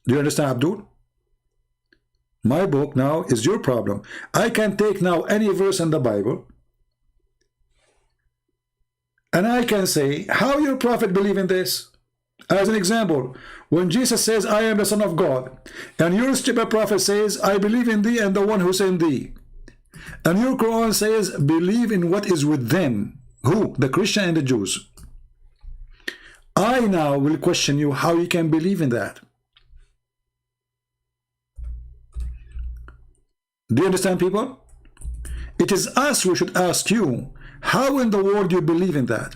Do you understand, Abdul? My book now is your problem. I can take now any verse in the Bible and I can say how your prophet believe in this. As an example, when Jesus says, I am the Son of God, and your stupid prophet says, I believe in thee and the one who sent thee, and your Quran says, believe in what is with them. Who? The Christian and the Jews. I now will question you how you can believe in that. Do you understand, people? It is us who should ask you, how in the world do you believe in that?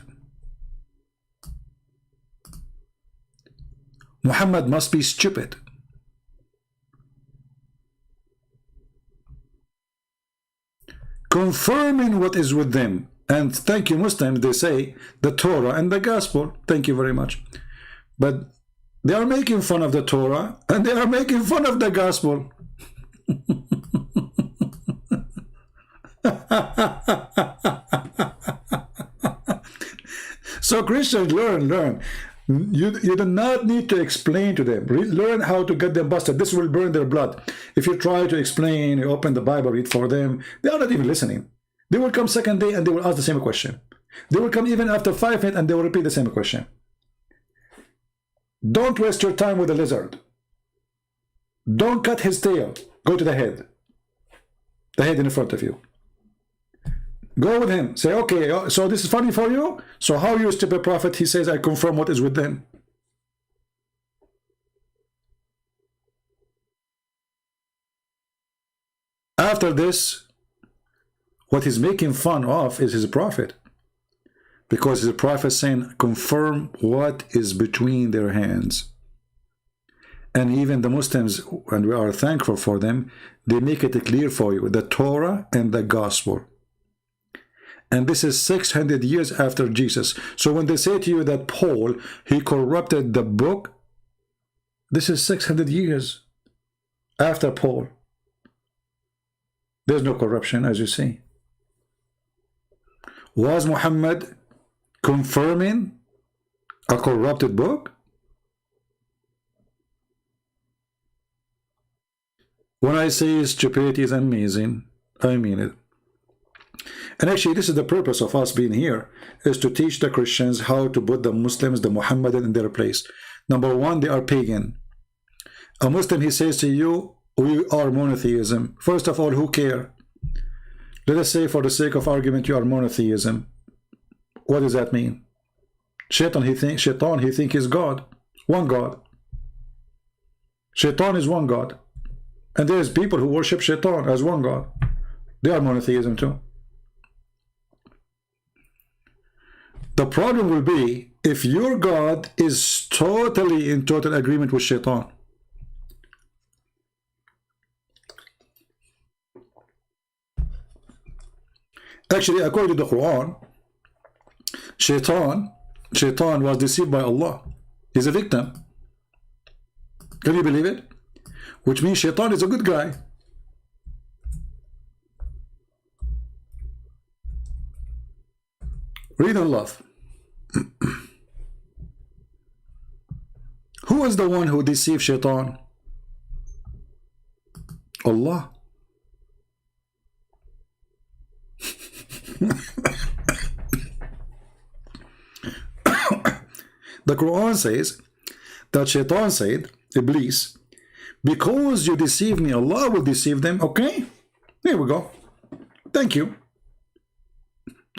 Muhammad must be stupid. Confirming what is with them. And thank you, Muslims, they say the Torah and the Gospel. Thank you very much. But they are making fun of the Torah and they are making fun of the Gospel. So Christians, learn. You do not need to explain to them. Learn how to get them busted. This will burn their blood. If you try to explain, you open the Bible, read for them, they are not even listening. They will come second day and they will ask the same question. They will come even after 5 minutes and they will repeat the same question. Don't waste your time with the lizard. Don't cut his tail. Go to the head. The head in front of you. Go with him. Say, okay, so this is funny for you? So how you stupid prophet? He says, I confirm what is with them. After this, what he's making fun of is his prophet. Because his prophet is saying, confirm what is between their hands. And even the Muslims, and we are thankful for them, they make it clear for you, the Torah and the Gospel. And this is 600 years after Jesus. So when they say to you that Paul, he corrupted the book, this is 600 years after Paul. There's no corruption, as you see. Was Muhammad confirming a corrupted book? When I say stupidity is amazing, I mean it. And actually, this is the purpose of us being here, is to teach the Christians how to put the Muslims, the Muhammadan, in their place. Number one, they are pagan. A Muslim, he says to you, we are monotheism. First of all, who care? Let us say, for the sake of argument, you are monotheism. What does that mean? Shaitan, he think is God. One God. Shaitan is one God. And there's people who worship Shaitan as one God. They are monotheism too. The problem will be if your God is totally in total agreement with Shaitan. Actually, according to the Quran, Shaitan was deceived by Allah. He's a victim. Can you believe it? Which means Shaitan is a good guy. Read and love. Who is the one who deceived Shaitan? Allah. The Quran says that Shaitan said, Iblis, because you deceive me, Allah will deceive them. Okay, here we go. Thank you.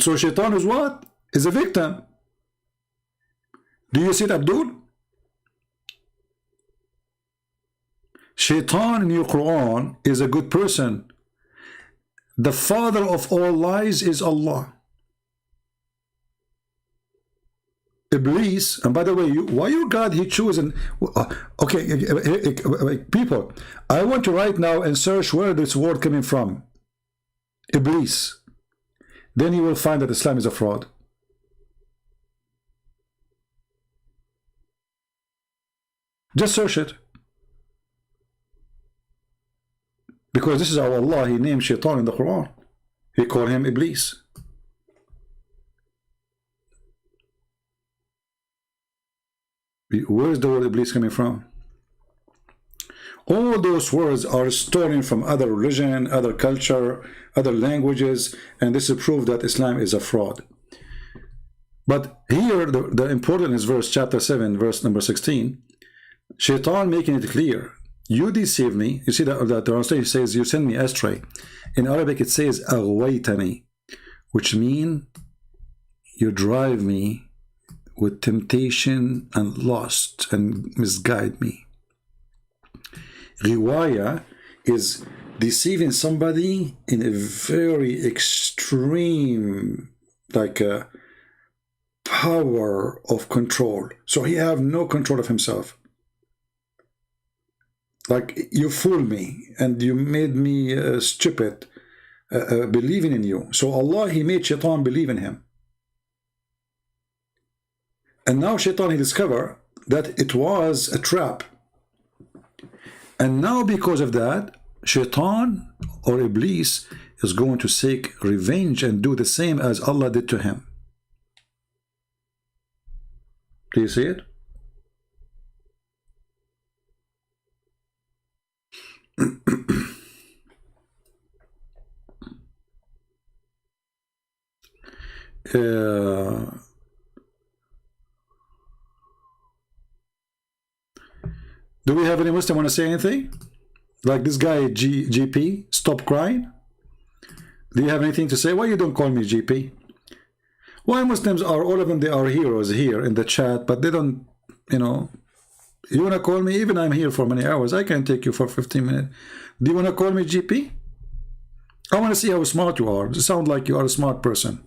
So Shaitan is what? Is a victim. Do you see it, Abdul? Shaitan in your Quran is a good person. The father of all lies is Allah. Iblis, and by the way, why your God he chosen? Okay, people, I want to right now and search where this word coming from. Iblis. Then you will find that Islam is a fraud. Just search it. Because this is how Allah, he named Shaitan in the Quran. He called him Iblis. Where is the word Iblis coming from? All those words are stolen from other religion, other culture, other languages, and this is proof that Islam is a fraud. But here, the important is verse chapter 7, verse number 16. Shaitan making it clear, you deceive me. You see that the translation says, you send me astray. In Arabic, it says, aghwaytani, which means you drive me with temptation and lust and misguide me. Riwaya is deceiving somebody in a very extreme, like a power of control. So he have no control of himself. Like, you fool me and you made me stupid believing in you. So Allah, he made Shaitan believe in him. And now Shaitan, he discovered that it was a trap. And now because of that, Shaitan or Iblis is going to seek revenge and do the same as Allah did to him. Do you see it? Do we have any Muslim want to say anything? Like this guy GP, stop crying. Do you have anything to say? Why you don't call me GP? Why Muslims are, all of them, they are heroes here in the chat, but they don't, you know, you want to call me, even I'm here for many hours, I can take you for 15 minutes. Do you want to call me GP? I want to see how smart you are. You sound like you are a smart person.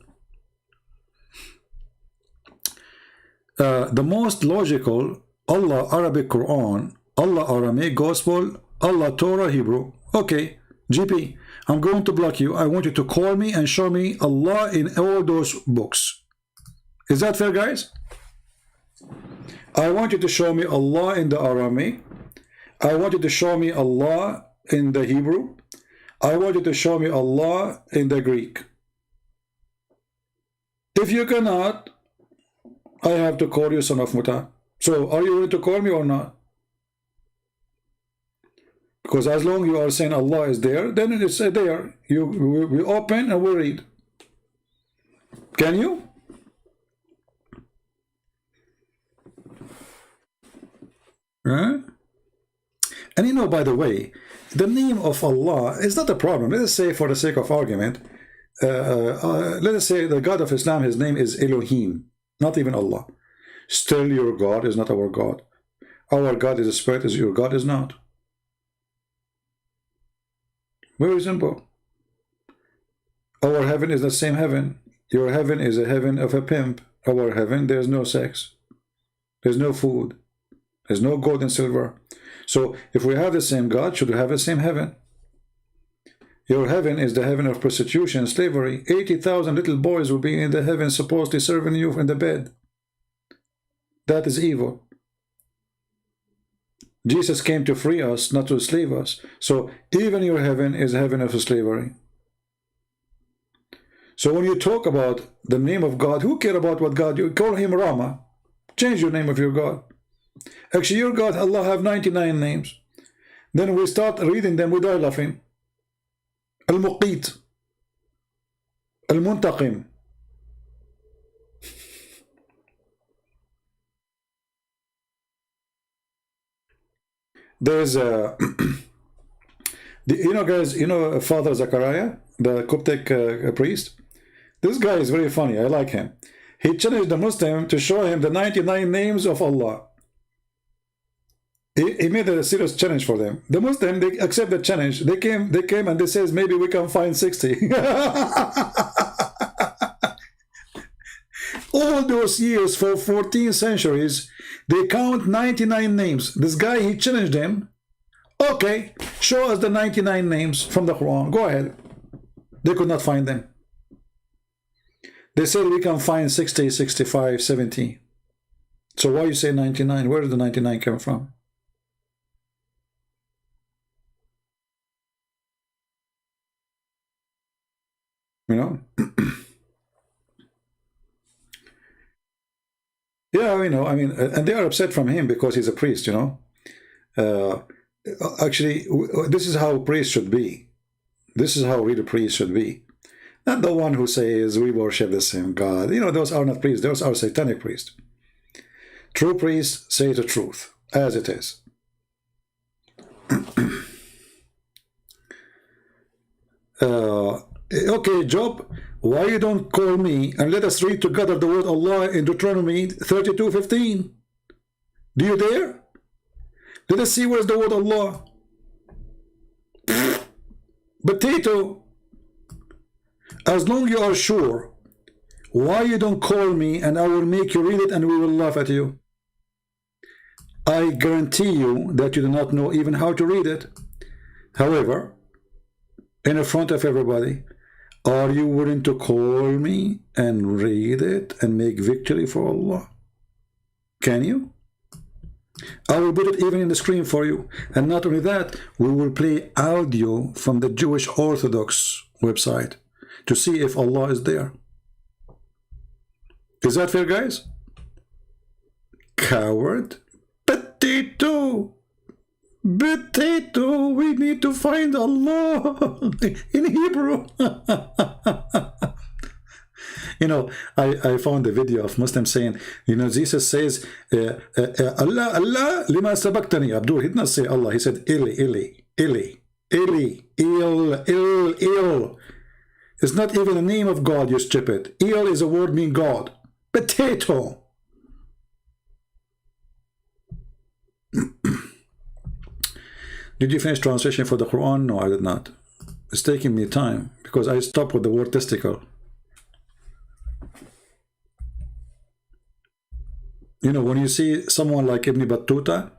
The most logical, Allah Arabic Quran, Allah Aramaic Gospel, Allah Torah Hebrew. Okay, GP, I'm going to block you. I want you to call me and show me Allah in all those books. Is that fair, guys? I want you to show me Allah in the Aramaic. I want you to show me Allah in the Hebrew. I want you to show me Allah in the Greek. If you cannot, I have to call you son of Muta. So are you ready to call me or not? Because as long as you are saying Allah is there, then it is there. We open and we read. Can you? Right? And you know, by the way, the name of Allah is not a problem. Let us say, for the sake of argument, let us say the God of Islam, his name is Elohim, not even Allah. Still, your God is not our God. Our God is a spirit, as your God is not. Very simple. Our heaven is the same heaven. Your heaven is a heaven of a pimp. Our heaven, there's no sex. There's no food. There's no gold and silver. So if we have the same God, should we have the same heaven? Your heaven is the heaven of prostitution and slavery. 80,000 little boys will be in the heaven supposedly serving you in the bed. That is evil. Jesus came to free us, not to enslave us. So even your heaven is a heaven of slavery. So when you talk about the name of God, who cares about what God? You call him Rama. Change your name of your God. Actually, your God, Allah, have 99 names. Then we start reading them, we die laughing. Al-Muqit, Al-Muntaqim. There's a, you know, guys, you know Father Zachariah, the Coptic priest? This guy is very funny. I like him. He challenged the Muslim to show him the 99 names of Allah. He made a serious challenge for them. The Muslim, they accept the challenge. They came and they says, maybe we can find 60. All those years, for 14 centuries, they count 99 names. This guy, he challenged them. Okay, show us the 99 names from the Quran. Go ahead. They could not find them. They said we can find 60, 65, 70. So why you say 99? Where did the 99 come from? You know? Yeah, you know, I mean, and they are upset from him because he's a priest, you know. Actually, this is how priests should be. This is how real priests should be. Not the one who says we worship the same God. You know, those are not priests. Those are satanic priests. True priests say the truth as it is. Okay, Job, why you don't call me and let us read together the word Allah in Deuteronomy 32:15? Do you dare? Let us see where's the word Allah. Potato. As long you are sure, why you don't call me and I will make you read it and we will laugh at you. I guarantee you that you do not know even how to read it. However, in front of everybody, are you willing to call me and read it and make victory for Allah? Can you? I will put it even in the screen for you. And not only that, we will play audio from the Jewish Orthodox website to see if Allah is there. Is that fair, guys? Coward. Potato. Potato. We need to find Allah in Hebrew. You know, I found a video of Muslims saying, you know, Jesus says, Allah, Allah, lima sabaktani. Abdul, he did not say Allah. He said, Ili, Ili, Ili, Ili, Il. It's not even the name of God, you stupid. Il is a word meaning God. Potato. Did you finish translation for the Quran? No, I did not. It's taking me time because I stopped with the word testicle. You know, when you see someone like Ibn Battuta,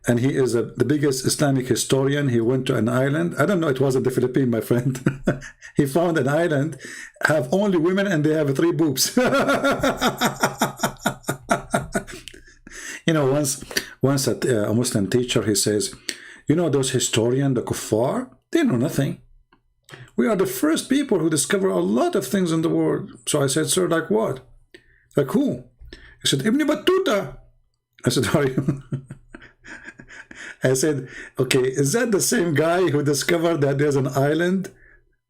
and he is the biggest Islamic historian, he went to an island. I don't know, it wasn't the Philippines, my friend. He found an island, have only women, and they have 3 boobs. You know, once a Muslim teacher, he says, you know, those historians, the kuffar, they know nothing. We are the first people who discover a lot of things in the world. So I said, sir, like what? Like who? He said, Ibn Battuta. I said, are you? I said, okay, is that the same guy who discovered that there's an island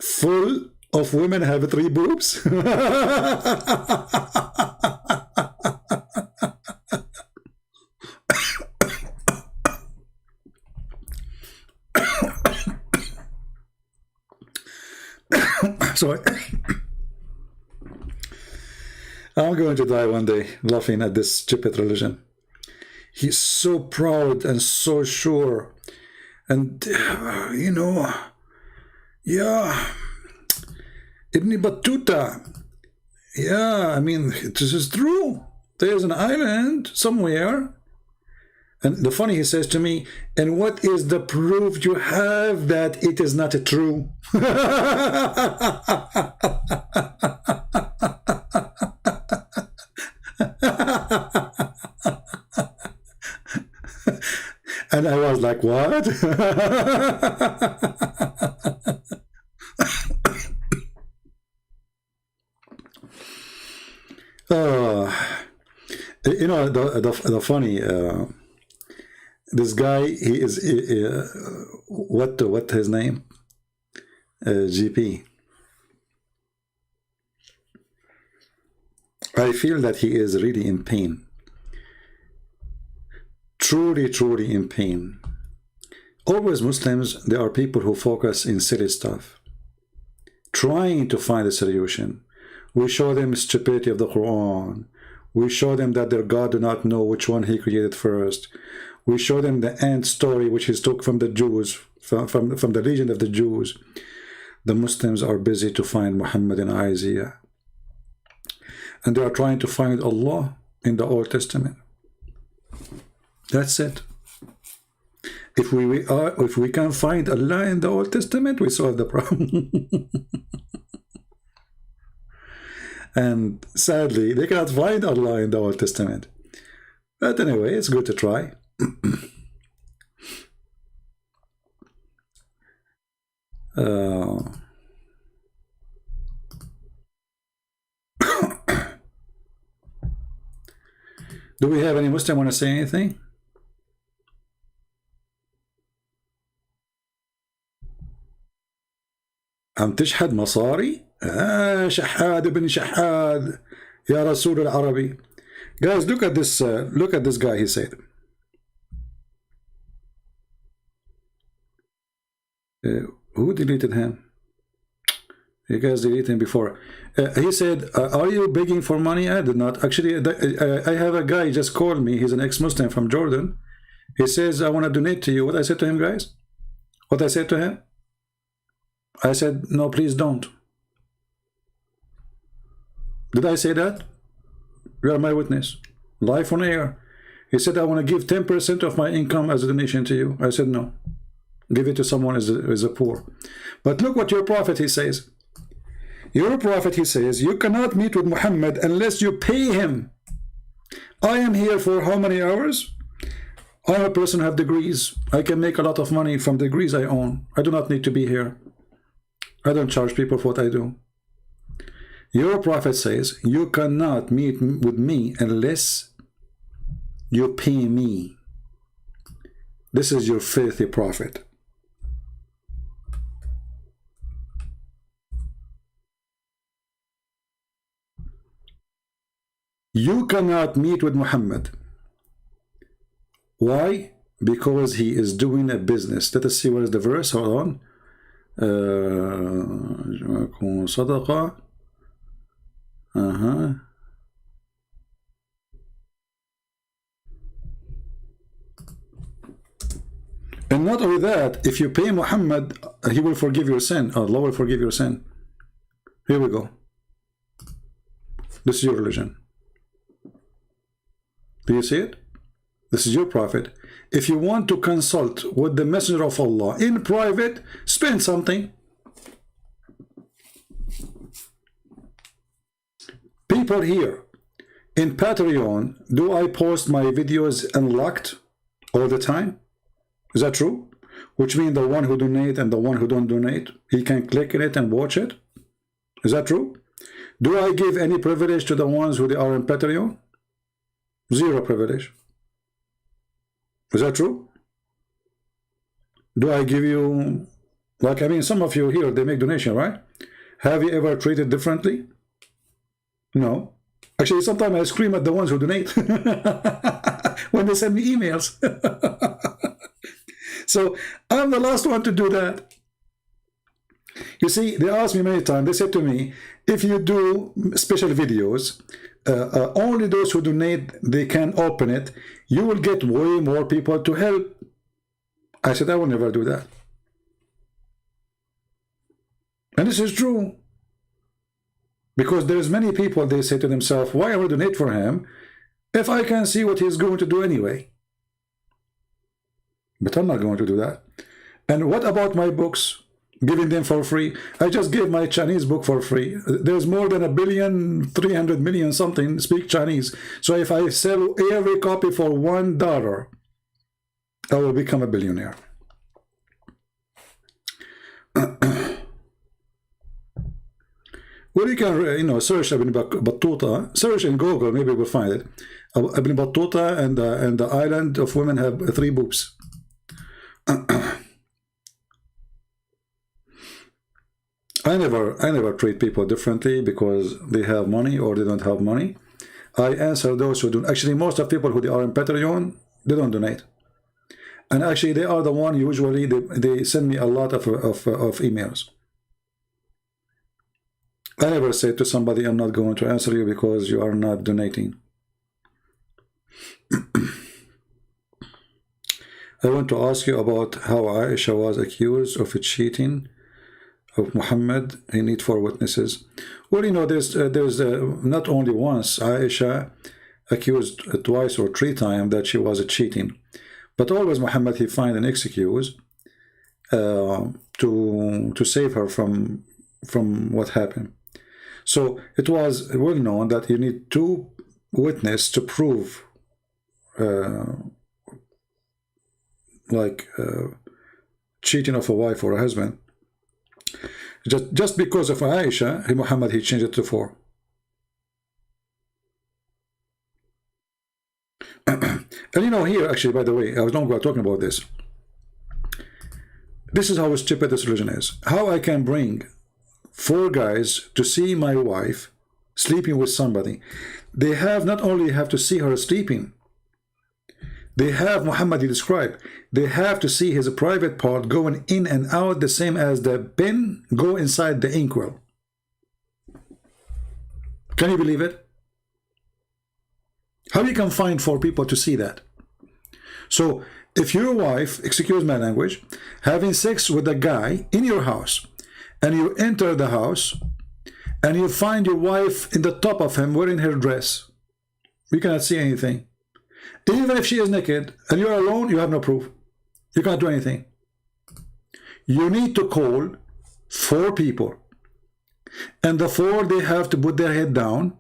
full of women have 3 boobs? So I'm going to die one day laughing at this stupid religion. He's so proud and so sure. And, you know, yeah, Ibn Battuta, yeah, I mean, this is true. There's an island somewhere. And the funny, he says to me, and what is the proof you have that it is not true? And I was like, what? You know, the funny, this guy, he is, what his name? GP. I feel that he is really in pain. Truly, truly in pain. Always Muslims, there are people who focus in silly stuff, trying to find a solution. We show them the stupidity of the Quran. We show them that their God do not know which one he created first. We show them the ant story, which is took from the Jews, from the legend of the Jews. The Muslims are busy to find Muhammad in Isaiah. And they are trying to find Allah in the Old Testament. That's it. If we can find Allah in the Old Testament, we solve the problem. And sadly, they cannot find Allah in the Old Testament. But anyway, it's good to try. Do we have any Muslim want to say anything? عم تشحد مصاري؟ شحاد ابن شحاد يا رسول العربي. Guys, look at this guy, he said. Who deleted him? You guys deleted him before. He said, are you begging for money? I did not. Actually, I have a guy just called me. He's an ex-Muslim from Jordan. He says, I want to donate to you. What I said to him, guys? What I said to him? I said, no, please don't. Did I say that? You are my witness. Live on air. He said, I want to give 10% of my income as a donation to you. I said, no. Give it to someone as a poor. But look what your prophet, he says. Your prophet, he says, you cannot meet with Muhammad unless you pay him. I am here for how many hours? I am a person who have degrees. I can make a lot of money from degrees I own. I do not need to be here. I don't charge people for what I do. Your prophet says, you cannot meet with me unless you pay me. This is your filthy prophet. You cannot meet with Muhammad. Why? Because he is doing a business. Let us see what is the verse. Hold on. صدقة. And not only that, if you pay Muhammad, he will forgive your sin. Allah will forgive your sin. Here we go. This is your religion. Do you see it? This is your prophet. If you want to consult with the Messenger of Allah in private, spend something. People here in Patreon, do I post my videos unlocked all the time? Is that true? Which means the one who donate and the one who don't donate, he can click in it and watch it. Is that true? Do I give any privilege to the ones who are in Patreon? Zero privilege. Is that true? Do I give you, like, I mean, some of you here, they make donation, right? Have you ever treated differently? No. Actually, sometimes I scream at the ones who donate when they send me emails. So I'm the last one to do that. You see, they asked me many times, they said to me, if you do special videos, only those who donate, they can open it. You will get way more people to help. I said, I will never do that. And this is true. Because there's many people, they say to themselves, why I will donate for him if I can see what he's going to do anyway? But I'm not going to do that. And what about my books? Giving them for free. I just gave my Chinese book for free. There's more than 1,300,000,000 something speak Chinese. So if I sell every copy for $1, I will become a billionaire. Well, you can, search Ibn Battuta. Search in Google, maybe we'll find it. Ibn Battuta and the island of women have 3 boobs. I never treat people differently because they have money or they don't have money. I answer those who don't. Actually, most of people who are in Patreon, they don't donate. And actually, they are the one usually, they send me a lot of emails. I never say to somebody, I'm not going to answer you because you are not donating. I want to ask you about how Aisha was accused of cheating of Muhammad. He need 4 witnesses. Well, there's not only once Aisha accused twice or 3 times that she was cheating, but always Muhammad, he find an excuse to save her from what happened. So it was well known that you need 2 witnesses to prove cheating of a wife or a husband. Just because of Aisha, Muhammad, he changed it to 4. And here, actually, by the way, I was not talking about this. This is how stupid this religion is. How I can bring 4 guys to see my wife sleeping with somebody, they have not only have to see her sleeping, they have, Muhammad described, they have to see his private part going in and out the same as the pen go inside the inkwell. Can you believe it? How you can find 4 people to see that? So if your wife, excuse my language, having sex with a guy in your house, and you enter the house and you find your wife in the top of him wearing her dress, you cannot see anything. Even if she is naked and you're alone, you have no proof. You can't do anything. You need to call 4 people, and the 4, they have to put their head down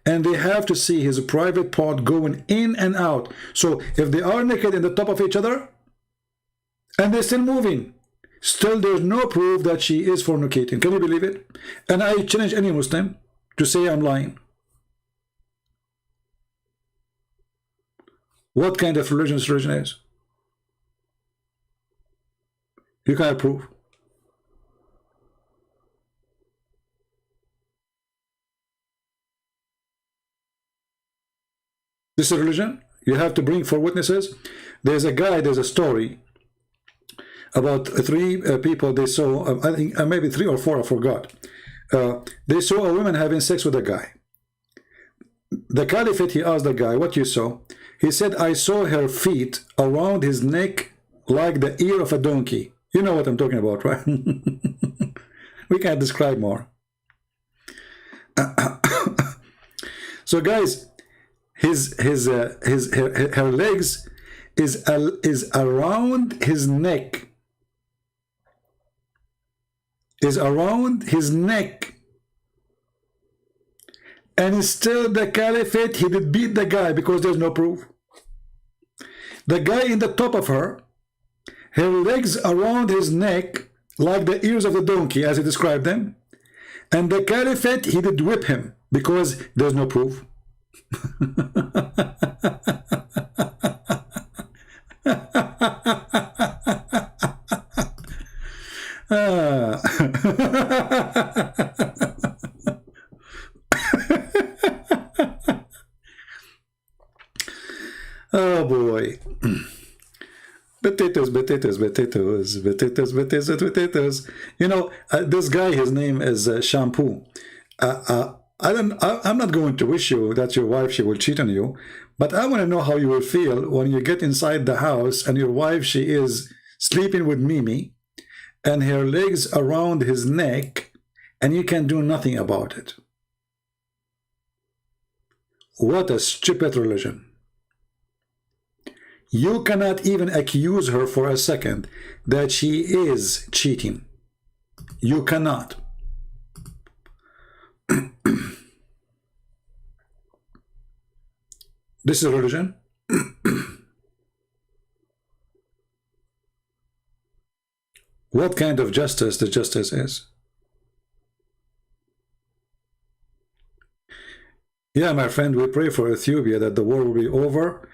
and they have to see his private part going in and out. So if they are naked in the top of each other and they're still moving, still there's no proof that she is fornicating. Can you believe it? And I challenge any Muslim to say I'm lying. What kind of religion this religion is? You can't prove. This is religion. You have to bring 4 witnesses. There's a guy, there's a story about 3 people they saw, I think maybe 3 or 4, I forgot. They saw a woman having sex with a guy. The caliphate, he asked the guy, what you saw? He said, I saw her feet around his neck like the ear of a donkey. You know what I'm talking about, right? We can't describe more. So guys, her legs is around his neck. Is around his neck. And still the caliphate, he did beat the guy because there's no proof. The guy in the top of her legs around his neck like the ears of the donkey, as he described them. And the caliphate, he did whip him because there's no proof. Oh boy. Potatoes. You know, this guy, his name is Shampoo. I'm not going to wish you that your wife, she will cheat on you, but I want to know how you will feel when you get inside the house and your wife, she is sleeping with Mimi and her legs around his neck and you can do nothing about it. What a stupid religion. You cannot even accuse her for a second that she is cheating. You cannot. This is religion. What kind of justice the justice is? Yeah, my friend, we pray for Ethiopia that the war will be over.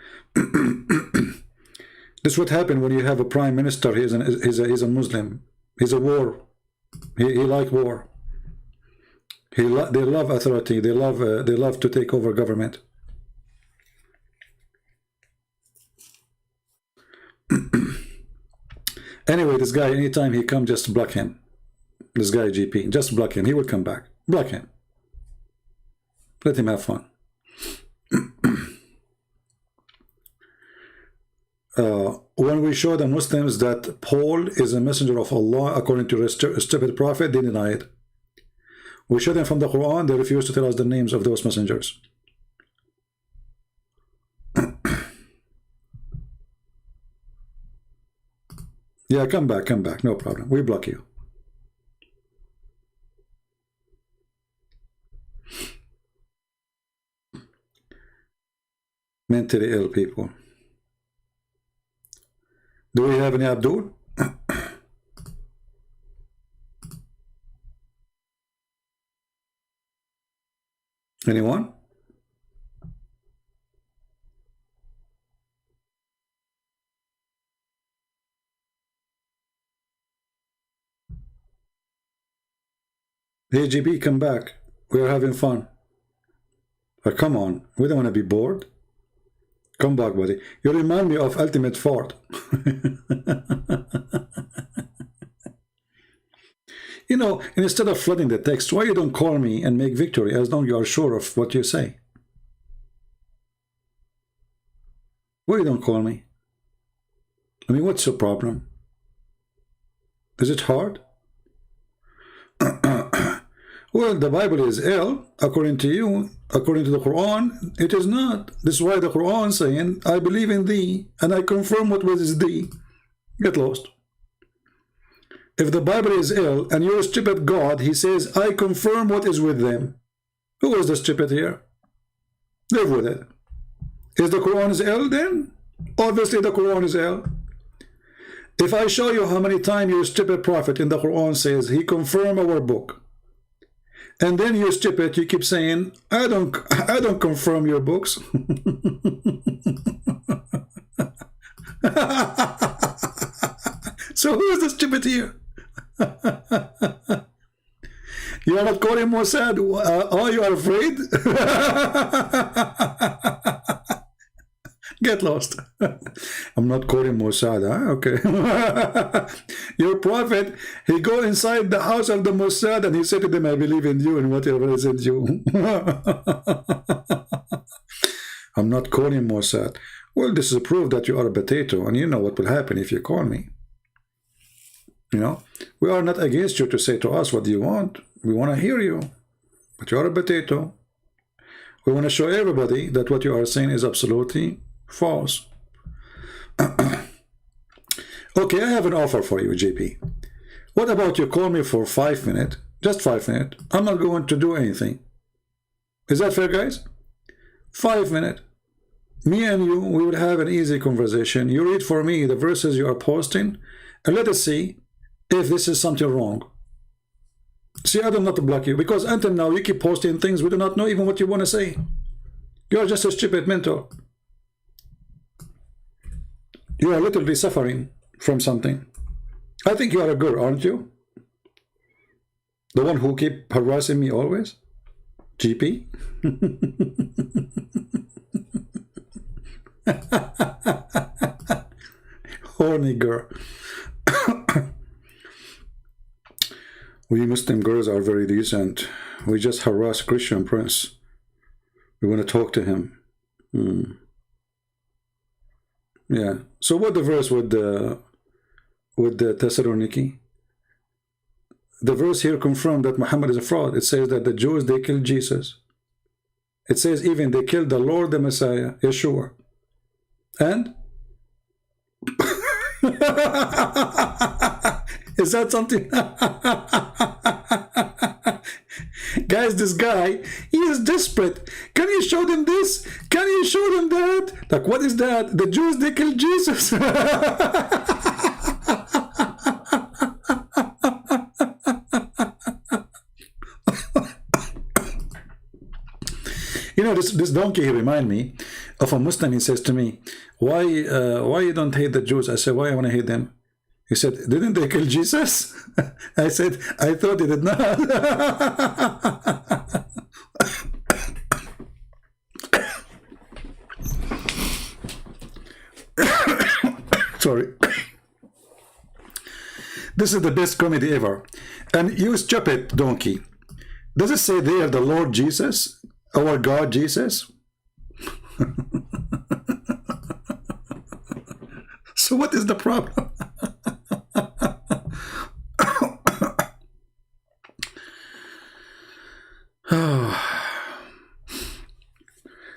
This would happen when you have a prime minister. He's a Muslim. He's a war. He like war. They love authority. They love to take over government. Anyway, this guy, anytime he come, just block him. This guy GP, just block him. He will come back. Block him. Let him have fun. When we show the Muslims that Paul is a messenger of Allah according to a stupid prophet, they deny it. We show them from the Quran, they refuse to tell us the names of those messengers. Yeah, come back, no problem. We block you. Mentally ill people. Do we have any Abdul? Anyone? Hey, GB, come back. We are having fun. Come on. We don't want to be bored. Come back, buddy. You remind me of Ultimate Fort. You know, instead of flooding the text, why you don't call me and make victory as long as you are sure of what you say? Why you don't call me? I mean, what's your problem? Is it hard? Well, the Bible is ill, according to you, according to the Quran. It is not. This is why the Quran is saying, I believe in thee, and I confirm what was thee. Get lost. If the Bible is ill, and you're a stupid God, he says, I confirm what is with them. Who is the stupid here? Live with it. Is the Quran is ill then? Obviously the Quran is ill. If I show you how many times your stupid prophet in the Quran says, he confirmed our book, and then you stupid, you keep saying, I don't confirm your books. So who is the stupid here? You are not calling Mossad? Oh, you are afraid? Get lost. I'm not calling Mossad, huh? Okay. Your prophet, he go inside the house of the Mossad and he said to them, I believe in you and whatever is in you. I'm not calling Mossad. Well, this is a proof that you are a potato, and you know what will happen if you call me. You know, we are not against you to say to us, what do you want? We want to hear you, but you are a potato. We want to show everybody that what you are saying is absolutely false. Okay, I have an offer for you, JP. What about you call me for 5 minutes? Just 5 minutes. I'm not going to do anything. Is that fair, guys? 5 minutes. Me and you, we would have an easy conversation. You read for me the verses you are posting, and let us see if this is something wrong. See, I do not block you, because until now you keep posting things we do not know even what you want to say. You are just a stupid mentor. You are literally suffering from something. I think you are a girl, aren't you? The one who keep harassing me always? GP? Horny girl. We Muslim girls are very decent. We just harass Christian prince. We want to talk to him. Yeah. So what the verse with the Thessaloniki? The verse here confirmed that Muhammad is a fraud. It says that the Jews, they killed Jesus. It says even they killed the Lord, the Messiah, Yeshua. And? Is that something? Guys, this guy, he is desperate. Can you show them this? Can you show them that? Like, what is that? The Jews, they killed Jesus. You know, this donkey, he remind me of a Muslim. He says to me, why you don't hate the Jews? I said, why I want to hate them? He said, didn't they kill Jesus? I said, I thought they did not. Sorry. This is the best comedy ever. And you stupid donkey. Does it say there the Lord Jesus? Our God Jesus? So what is the problem?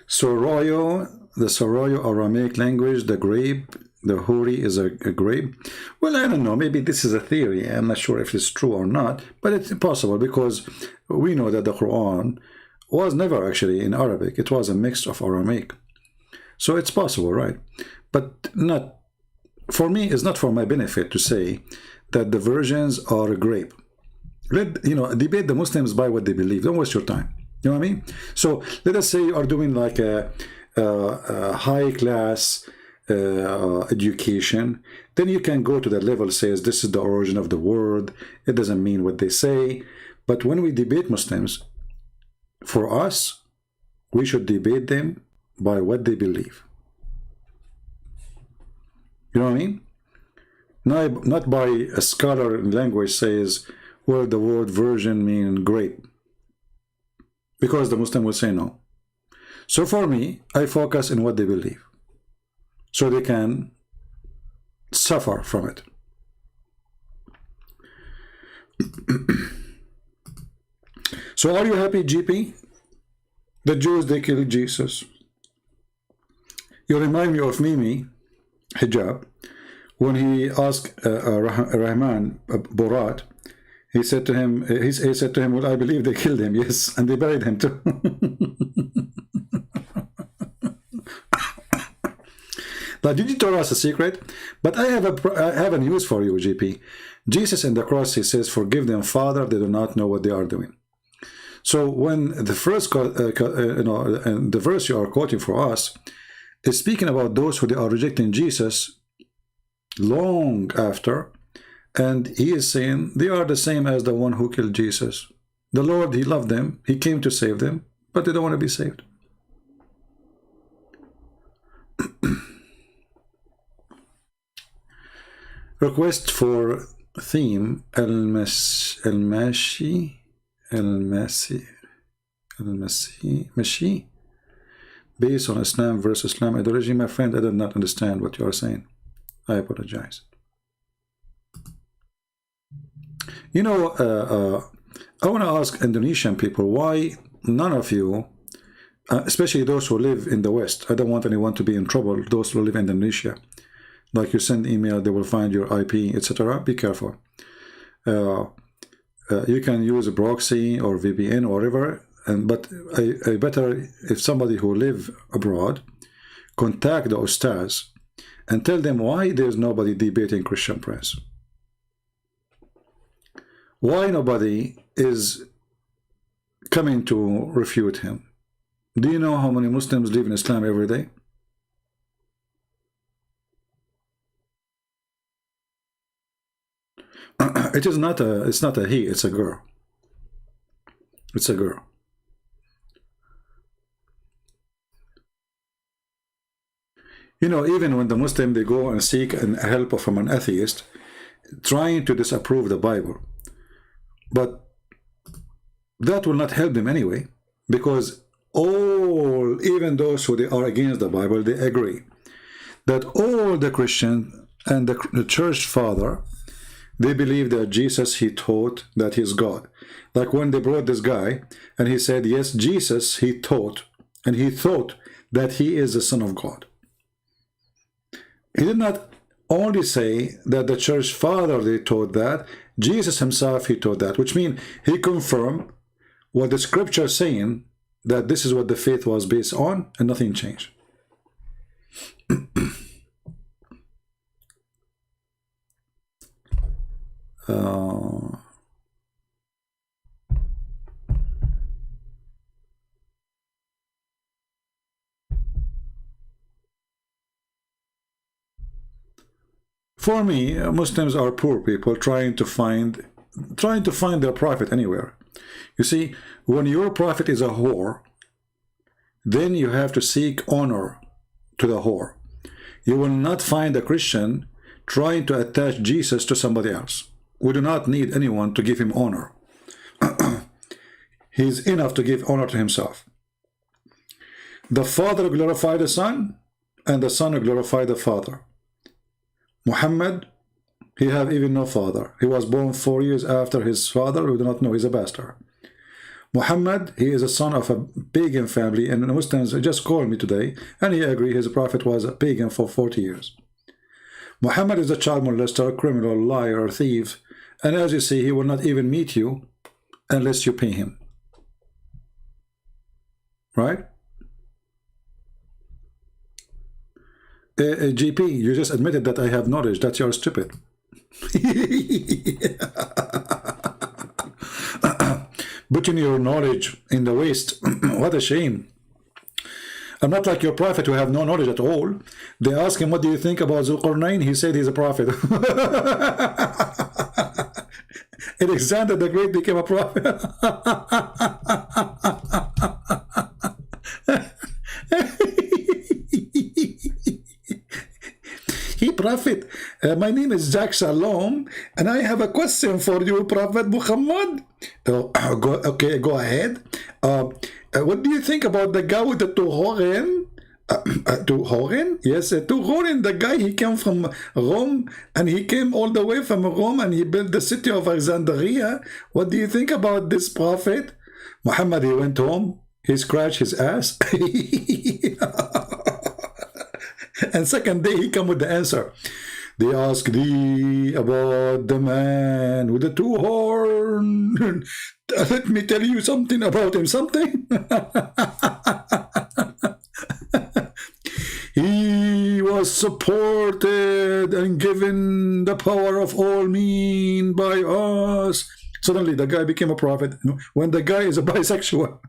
Soroyo, the Soroyo Aramaic language, the grape, the hori is a grape. Well, I don't know. Maybe this is a theory. I'm not sure if it's true or not, but it's possible because we know that the Quran was never actually in Arabic. It was a mix of Aramaic. So it's possible, right? But not, for me, it's not for my benefit to say that the versions are a grape. Debate the Muslims by what they believe. Don't waste your time. You know what I mean? So let us say you are doing like a high class education. Then you can go to that level, says this is the origin of the word. It doesn't mean what they say. But when we debate Muslims, for us, we should debate them by what they believe. You know what I mean? Not by a scholar in language says, well, the word virgin means grape. Because the Muslim will say no. So for me, I focus in what they believe, so they can suffer from it. So are you happy, GP? The Jews, they killed Jesus. You remind me of Mimi Hijab when he asked Rahman Borat. He said to him, he said to him, well, I believe they killed him. Yes, and they buried him too. Now, did you tell us a secret? But I have a news for you, GP. Jesus in the cross, he says, forgive them, Father, they do not know what they are doing. So when the first, the verse you are quoting for us is speaking about those who they are rejecting Jesus long after, and he is saying they are the same as the one who killed Jesus. The Lord, he loved them, he came to save them, but they don't want to be saved. Request for theme Al-Mashi based on Islam versus Islam ideology. My friend, I did not understand what you are saying. I apologize. You know, I want to ask Indonesian people, why none of you, especially those who live in the West, I don't want anyone to be in trouble, those who live in Indonesia, like you send email, they will find your IP, etc. Be careful. You can use a proxy or VPN or whatever, but I better, if somebody who live abroad, contact the Ustaz and tell them why there's nobody debating Christian Prince. Why nobody is coming to refute him? Do you know how many Muslims live in Islam every day? It's not a he, it's a girl. It's a girl. You know, even when the Muslim, they go and seek help from an atheist, trying to disapprove the Bible. But that will not help them anyway, because even those who they are against the Bible, they agree that all the Christians and the church father, they believe that Jesus, he taught that he's God. Like when they brought this guy and he said, yes, Jesus, he taught, and he thought that he is the Son of God. He did not only say that the church father, they taught that, Jesus himself, he taught that, which means he confirmed what the scripture is saying, that this is what the faith was based on, and nothing changed. For me, Muslims are poor people trying to find their prophet anywhere. You see, when your prophet is a whore, then you have to seek honor to the whore. You will not find a Christian trying to attach Jesus to somebody else. We do not need anyone to give him honor. He is enough to give honor to himself. The Father glorified the Son, and the Son glorified the Father. Muhammad, he have even no father. He was born 4 years after his father, who do not know he's a bastard. Muhammad, he is a son of a pagan family, and the Muslims just called me today, and he agreed his prophet was a pagan for 40 years. Muhammad is a child molester, criminal, liar, thief, and as you see, he will not even meet you unless you pay him. Right? GP, you just admitted that I have knowledge, that you're stupid. Putting your knowledge in the waste, what a shame. I'm not like your prophet who have no knowledge at all. They ask him, what do you think about Zulqarnain? He said he's a prophet. Alexander the Great became a prophet. He prophet. My name is Jack Shalom, and I have a question for you, Prophet Muhammad. Okay, go ahead. What do you think about the guy with the two horn? Two horn? Yes, two horn. The guy, he came from Rome, and he came all the way from Rome, and he built the city of Alexandria. What do you think about this prophet? Muhammad, he went home. He scratched his ass. And second day, he come with the answer. They ask thee about the man with the two horns. Let me tell you something about him. Something. He was supported and given the power of all means by us. Suddenly, the guy became a prophet. When the guy is a bisexual.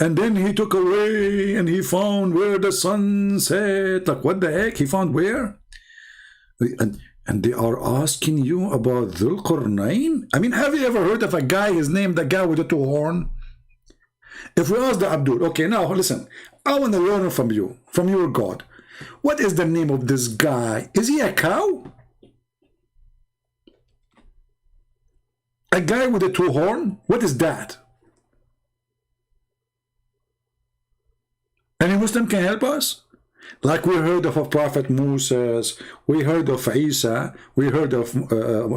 And then he took away and he found where the sun set. Like, what the heck? He found where? And they are asking you about Dhul Qarnayn? I mean, have you ever heard of a guy is named the guy with the two horns? If we ask the Abdul, okay, now listen, I want to learn from you, from your God. What is the name of this guy? Is he a cow? A guy with a two horn? What is that? Any Muslim can help us? Like we heard of a Prophet Moses, we heard of Isa, we heard of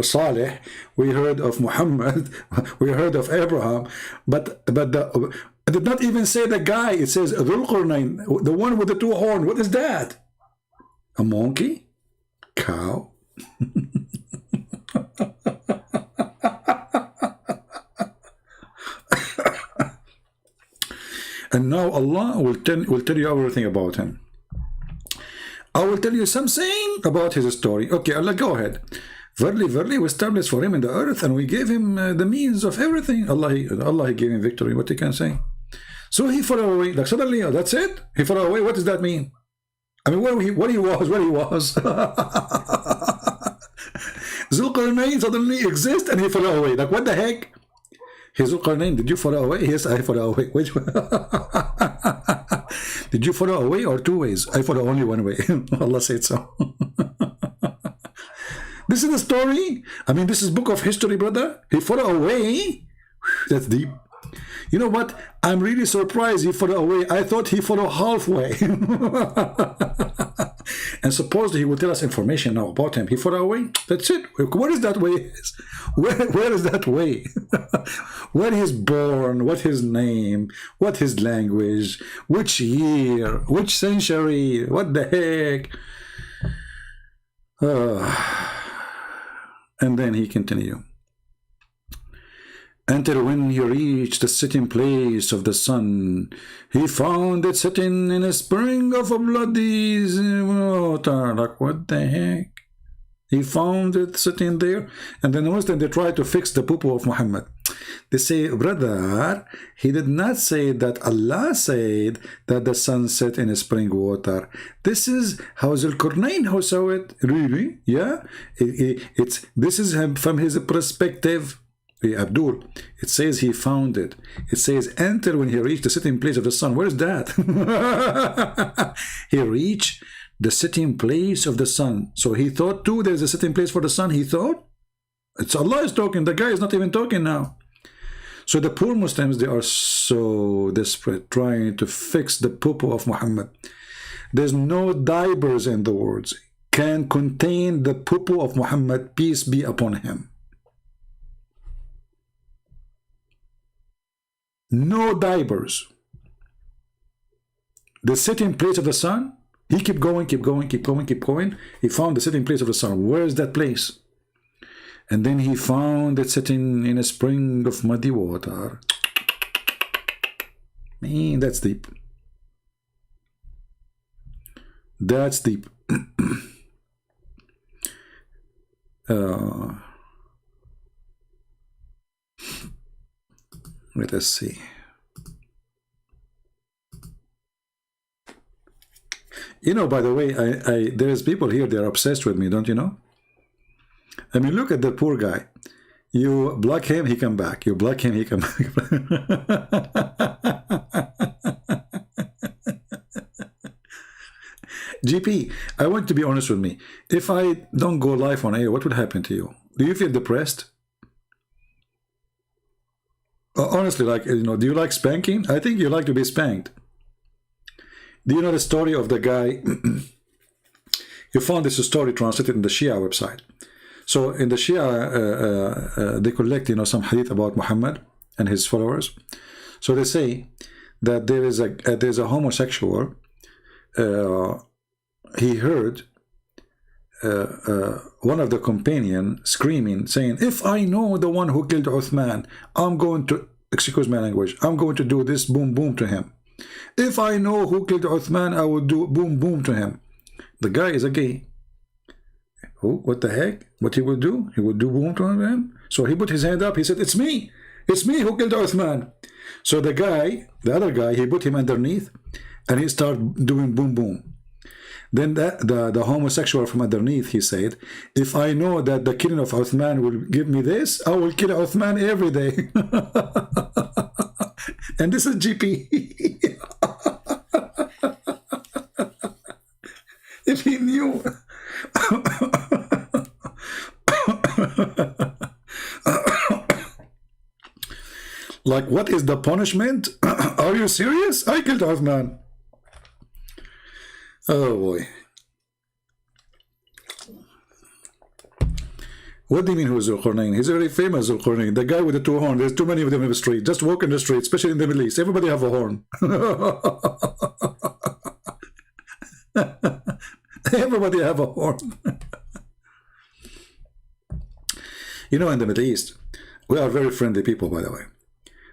Saleh, we heard of Muhammad, we heard of Abraham, but it did not even say the guy. It says Dhul Qarnayn, the one with the two horns. What is that? A monkey? Cow? And now Allah will tell you everything about him. I will tell you something about his story. Okay, Allah, go ahead. Verily, verily, we established for him in the earth, and we gave him the means of everything. Allah, he gave him victory. What you can say? So he fell away. Like suddenly, that's it. He fell away. What does that mean? I mean, where he was. Zulqarnain suddenly exists, and he fell away. Like, what the heck? Hey, Zulqarnain, did you fall away? Yes, I fell away. Which one? Did you fall away or two ways? I fall only one way. Allah said so. This is the story. I mean, this is book of history, brother. He fell away. That's deep. You know what? I'm really surprised he fell away. I thought he fell halfway. And supposedly he will tell us information now about him. He fell away. That's it. Where is that way? Where is that way? Where he's born, what his name, what his language, which year, which century, what the heck? And then he continued. Until when he reached the sitting place of the sun, he found it sitting in a spring of bloody water. Like, what the heck? He found it sitting there. And then the Muslims, they try to fix the poo-poo of Muhammad. They say, brother, he did not say that Allah said that the sun set in a spring water. This is how Zulqarnain who saw it. Really? Yeah? This is him from his perspective. Abdul, it says he found it. It says enter when he reached the sitting place of the sun. Where's that? He reached the sitting place of the sun. So he thought too there's a sitting place for the sun. He thought it's Allah is talking. The guy is not even talking now. So the poor Muslims, they are so desperate trying to fix the poo-poo of Muhammad. There's no diapers in the words can contain the poo-poo of Muhammad, peace be upon him. No diapers. The sitting place of the sun, he kept going. He found the sitting place of the sun. Where is that place? And then he found it sitting in a spring of muddy water. Man, that's deep. That's deep. Let us see. You know, by the way, there's people here, they're obsessed with me, don't you know? I mean, look at the poor guy. You block him, he come back. You block him, he come back. GP, I want to be honest with me. If I don't go live on air, what would happen to you? Do you feel depressed? Honestly, like, you know, do you like spanking? I think you like to be spanked. Do you know the story of the guy? You found this story translated in the Shia website. So in the Shia, they collect, you know, some hadith about Muhammad and his followers. So they say that there's a homosexual. He heard one of the companion screaming, saying, "If I know the one who killed Uthman, I'm going to, excuse my language, I'm going to do this boom boom to him. If I know who killed Uthman, I will do boom boom to him." The guy is a gay. Oh, what the heck? What he will do? He will do boom to him? So he put his hand up. He said, "It's me. It's me who killed Uthman." So the guy, the other guy, he put him underneath and he started doing boom boom. Then the homosexual from underneath, he said, "If I know that the killing of Uthman will give me this, I will kill Uthman every day." And this is GP. If he knew. Like, what is the punishment? Are you serious? I killed Uthman. Oh boy. What do you mean who's Zulqarnain? He's a very famous Zulqarnain. The guy with the two horns. There's too many of them in the street. Just walk in the street, especially in the Middle East. Everybody have a horn. Everybody have a horn. You know, in the Middle East, we are very friendly people, by the way.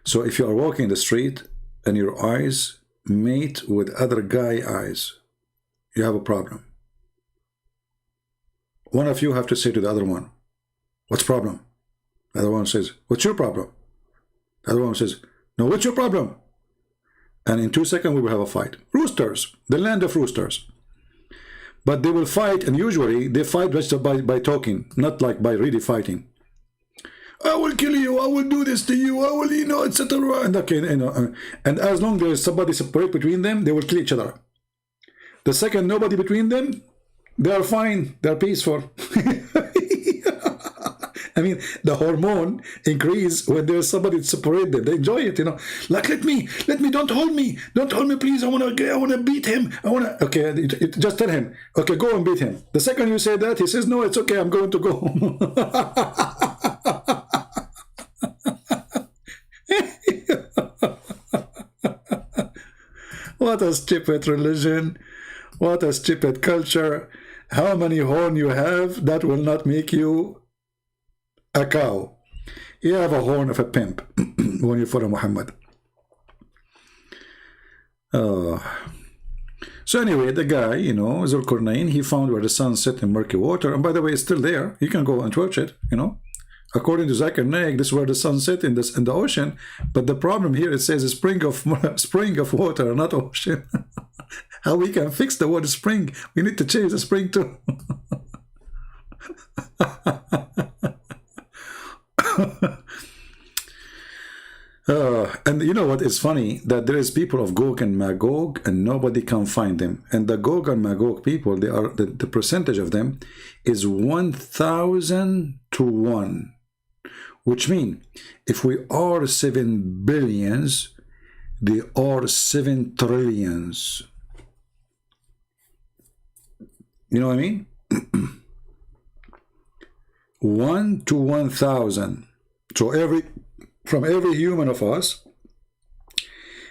So if you are walking in the street and your eyes meet with other guy eyes, you have a problem. One of you have to say to the other one, "What's problem?" The other one says, "What's your problem?" The other one says, "No, what's your problem?" And in 2 seconds we will have a fight. Roosters, the land of roosters. But they will fight, and usually they fight just by talking, not like by really fighting. "I will kill you, I will do this to you, I will, you know, etc." And okay, you know, and as long as there is somebody separate between them, they will kill each other. The second nobody between them, they are fine, they are peaceful. I mean, the hormone increase when there's somebody to separate them. They enjoy it, you know. Like, let me, don't hold me, please. I wanna beat him. Okay, just tell him. Okay, go and beat him. The second you say that, he says, "No, it's okay. I'm going to go." What a stupid religion. What a stupid culture. How many horns you have, that will not make you a cow. You have a horn of a pimp when you follow Muhammad. So anyway, the guy, you know, Zulqarnain, he found where the sun set in murky water. And by the way, it's still there. You can go and watch it, you know. According to Zakir Naik, this is where the sun set in the ocean. But the problem here, it says a spring of water, not ocean. How we can fix the word spring? We need to change the spring too. And you know what is funny? That there is people of Gog and Magog, and nobody can find them. And the Gog and Magog people, they are the percentage of them is 1,000 to 1, which means if we are 7 billions, they are 7 trillions. You know what I mean? 1 to 1,000. So from every human of us,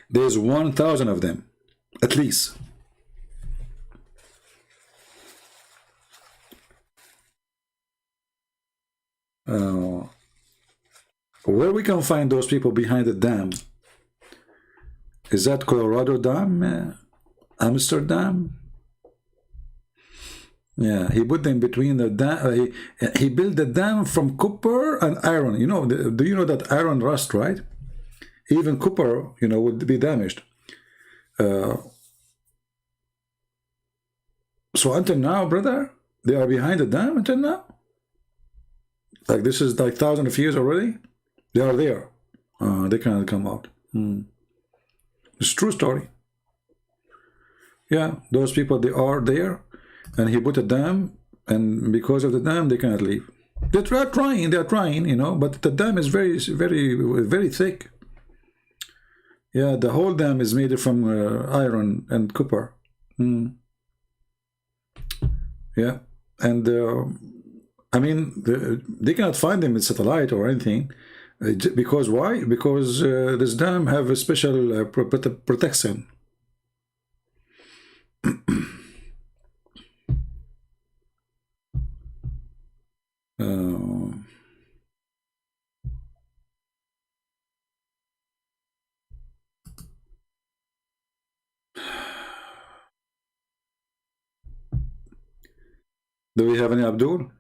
there's 1,000 of them, at least. Where we can find those people behind the dam? Is that Colorado Dam? Amsterdam? Yeah, he put them between the dam. He built the dam from copper and iron. You know, do you know that iron rust, right? Even copper, you know, would be damaged. So until now, brother, they are behind the dam until now. Like this is like thousands of years already. They are there. They cannot come out. It's a true story. Yeah, those people, they are there, and he put a dam, and because of the dam, they cannot leave. They're trying, you know, but the dam is very, very, very thick. Yeah, the whole dam is made from iron and copper. Yeah, and I mean, they cannot find them in satellite or anything. Because why? Because this dam have a special protection. Do we have any Abdul?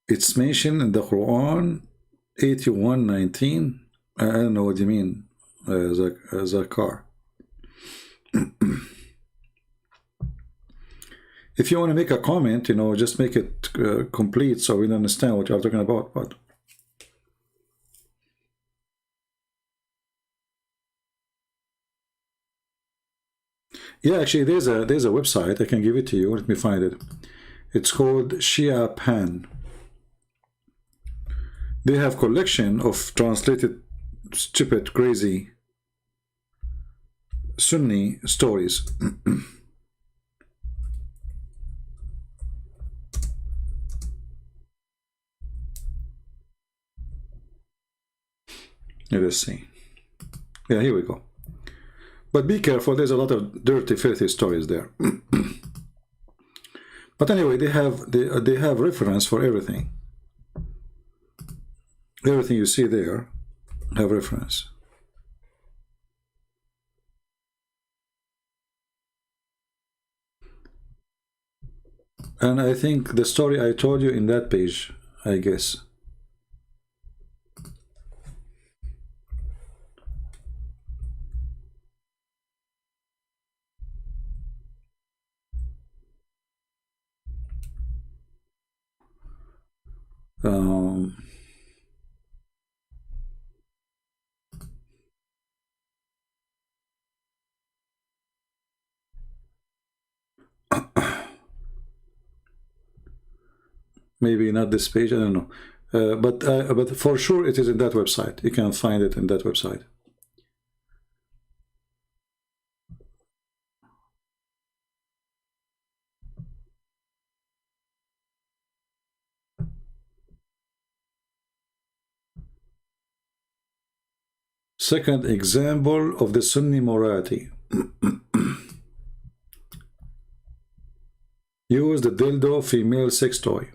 It's mentioned in the Quran 81:19. I don't know what you mean, Zakar. If you want to make a comment, you know, just make it complete so we understand what you're talking about. But yeah, actually, there's a website. I can give it to you. Let me find it. It's called Shia Pan. They have collection of translated stupid, crazy Sunni stories. Let us see. Yeah, here we go. But be careful, there's a lot of dirty, filthy stories there. But anyway, they have reference for everything. Everything you see there have reference. And I think the story I told you in that page, I guess. Maybe not this page, I don't know. But for sure it is in that website. You can find it in that website. Second example of the Sunni morality. Use the dildo female sex toy.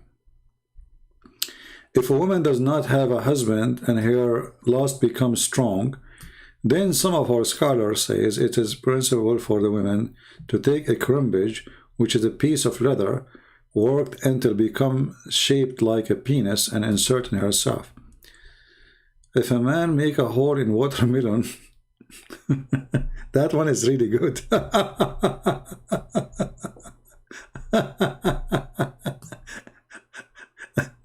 If a woman does not have a husband and her lust becomes strong, then some of our scholars says it is permissible for the woman to take a crumbage, which is a piece of leather, worked until become shaped like a penis, and insert in herself. If a man make a hole in watermelon, that one is really good.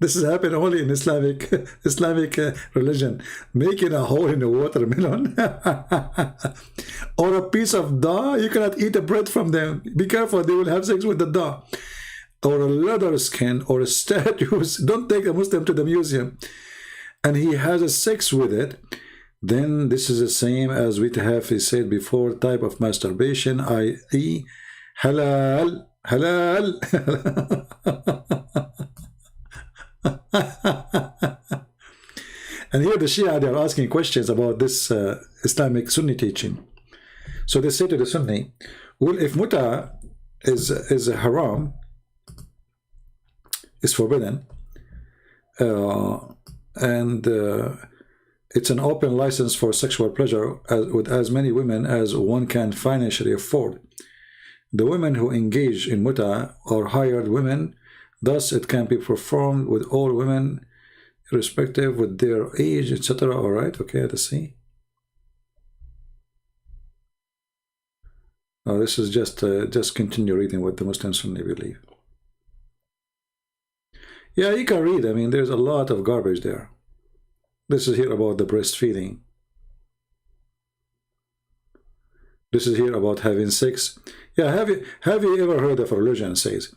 This has happened only in Islamic religion. Making a hole in a watermelon or a piece of dough, you cannot eat the bread from them. Be careful, they will have sex with the dough. Or a leather skin or a statues. Don't take a Muslim to the museum. And he has a sex with it. Then this is the same as we have said before, type of masturbation, i.e. halal. And here the Shia, they are asking questions about this Islamic Sunni teaching. So they say to the Sunni, well, if muta is a haram, is forbidden, and it's an open license for sexual pleasure with as many women as one can financially afford. The women who engage in muta are hired women, thus it can be performed with all women irrespective with their age, etc. All right, okay, let's see. Oh, this is just continue reading what the Muslim Sunni believe. Yeah, you can read. I mean, there's a lot of garbage there. This is here about the breastfeeding. This is here about having sex. Yeah, have you ever heard of a religion says,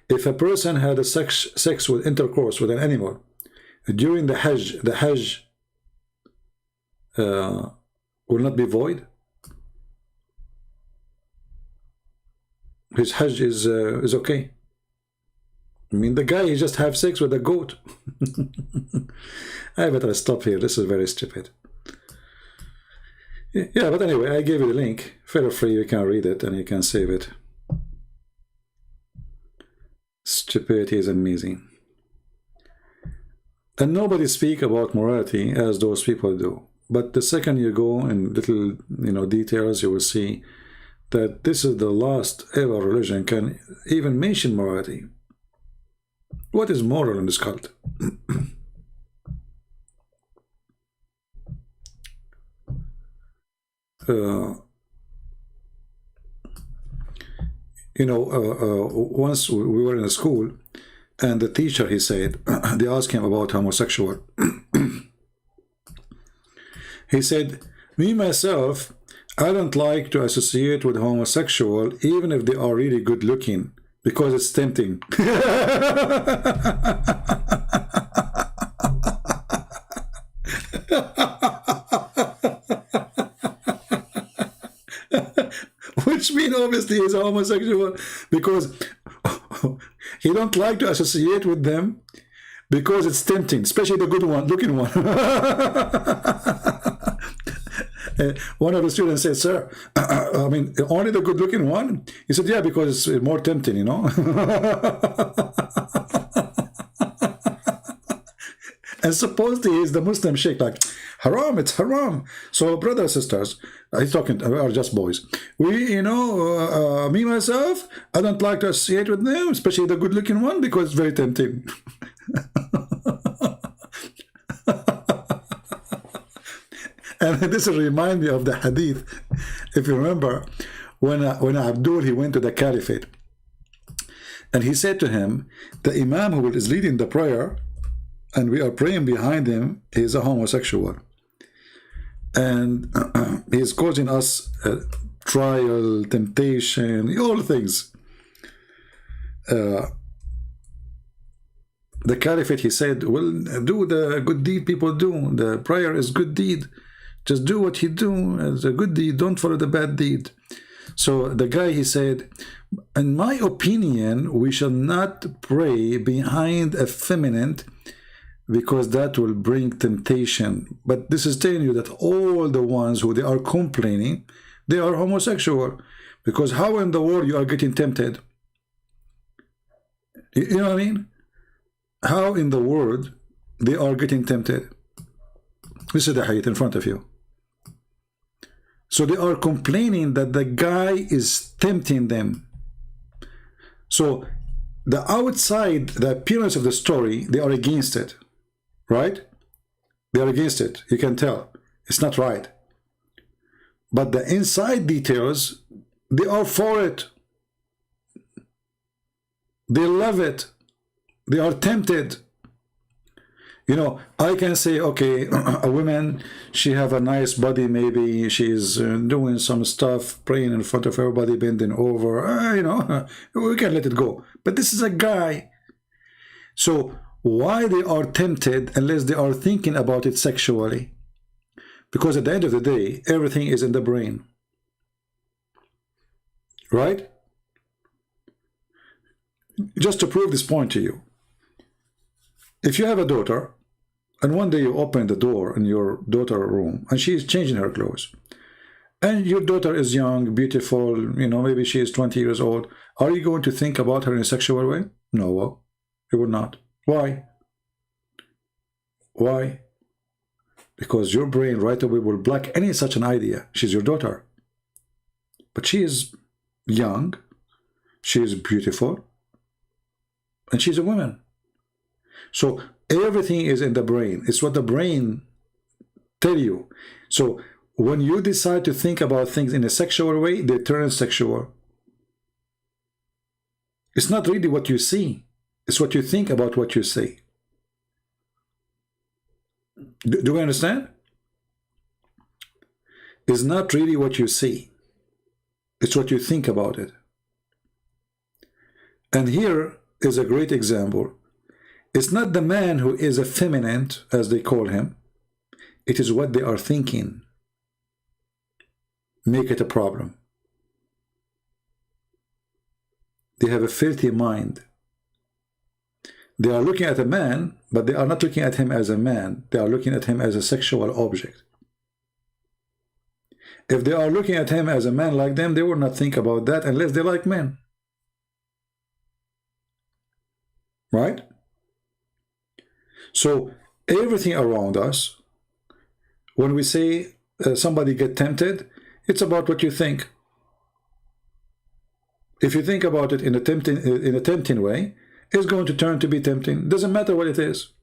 if a person had a sex with intercourse with an animal during the Hajj will not be void? His Hajj is okay. I mean, the guy, he just have sex with a goat. I better stop here. This is very stupid. Yeah, but anyway, I gave you the link. Feel free, you can read it and you can save it. Stupidity is amazing. And nobody speak about morality as those people do. But the second you go in little, details, you will see that this is the last ever religion can even mention morality. What is moral in this cult? Once we were in a school, and the teacher, he said, they asked him about homosexual. He said, me, myself, I don't like to associate with homosexual, even if they are really good looking, because it's tempting. Which means obviously he's a homosexual, because he don't like to associate with them because it's tempting, especially the good one, looking one. One of the students said, sir, I mean, only the good looking one? He said, yeah, because it's more tempting, And supposedly he's the Muslim sheikh, like, haram, it's haram. So, brothers, sisters, he's talking, are just boys. We, me, myself, I don't like to associate with them, especially the good looking one, because it's very tempting. And this reminds me of the hadith. If you remember, when Abdul, he went to the caliphate, and he said to him, the imam who is leading the prayer, and we are praying behind him, he is a homosexual. And he is causing us trial, temptation, all things. The caliphate, he said, well, do the good deed people do. The prayer is good deed. Just do what he do as a good deed. Don't follow the bad deed. So the guy, he said, in my opinion, we shall not pray behind a feminine, because that will bring temptation. But this is telling you that all the ones who they are complaining, they are homosexual. Because how in the world you are getting tempted? You know what I mean? How in the world they are getting tempted? This is the hadith in front of you. So they are complaining that the guy is tempting them. So the outside, the appearance of the story, they are against it. Right? They are against it. You can tell. It's not right. But the inside details, they are for it. They love it. They are tempted. I can say, okay, a woman, she have a nice body, maybe she's doing some stuff, praying in front of everybody, bending over, we can let it go. But this is a guy. So why they are tempted unless they are thinking about it sexually? Because at the end of the day, everything is in the brain. Right? Just to prove this point to you, if you have a daughter, and one day you open the door in your daughter's room, and she is changing her clothes, and your daughter is young, beautiful, maybe she is 20 years old, are you going to think about her in a sexual way? No, you will not. Why? Why? Because your brain right away will block any such an idea. She's your daughter. But she is young, she is beautiful, and she's a woman. So Everything is in the brain. It's what the brain tell you. So when you decide to think about things in a sexual way, they turn sexual. It's not really what you see. It's what you think about what you say. Do we understand? It's not really what you see. It's what you think about it. And here is a great example. It's not the man who is effeminate, as they call him. It is what they are thinking. Make it a problem. They have a filthy mind. They are looking at a man, but they are not looking at him as a man. They are looking at him as a sexual object. If they are looking at him as a man like them, they will not think about that unless they like men. Right? So everything around us, when we say somebody get tempted, it's about what you think. If you think about it in a tempting way, it's going to turn to be tempting. Doesn't matter what it is.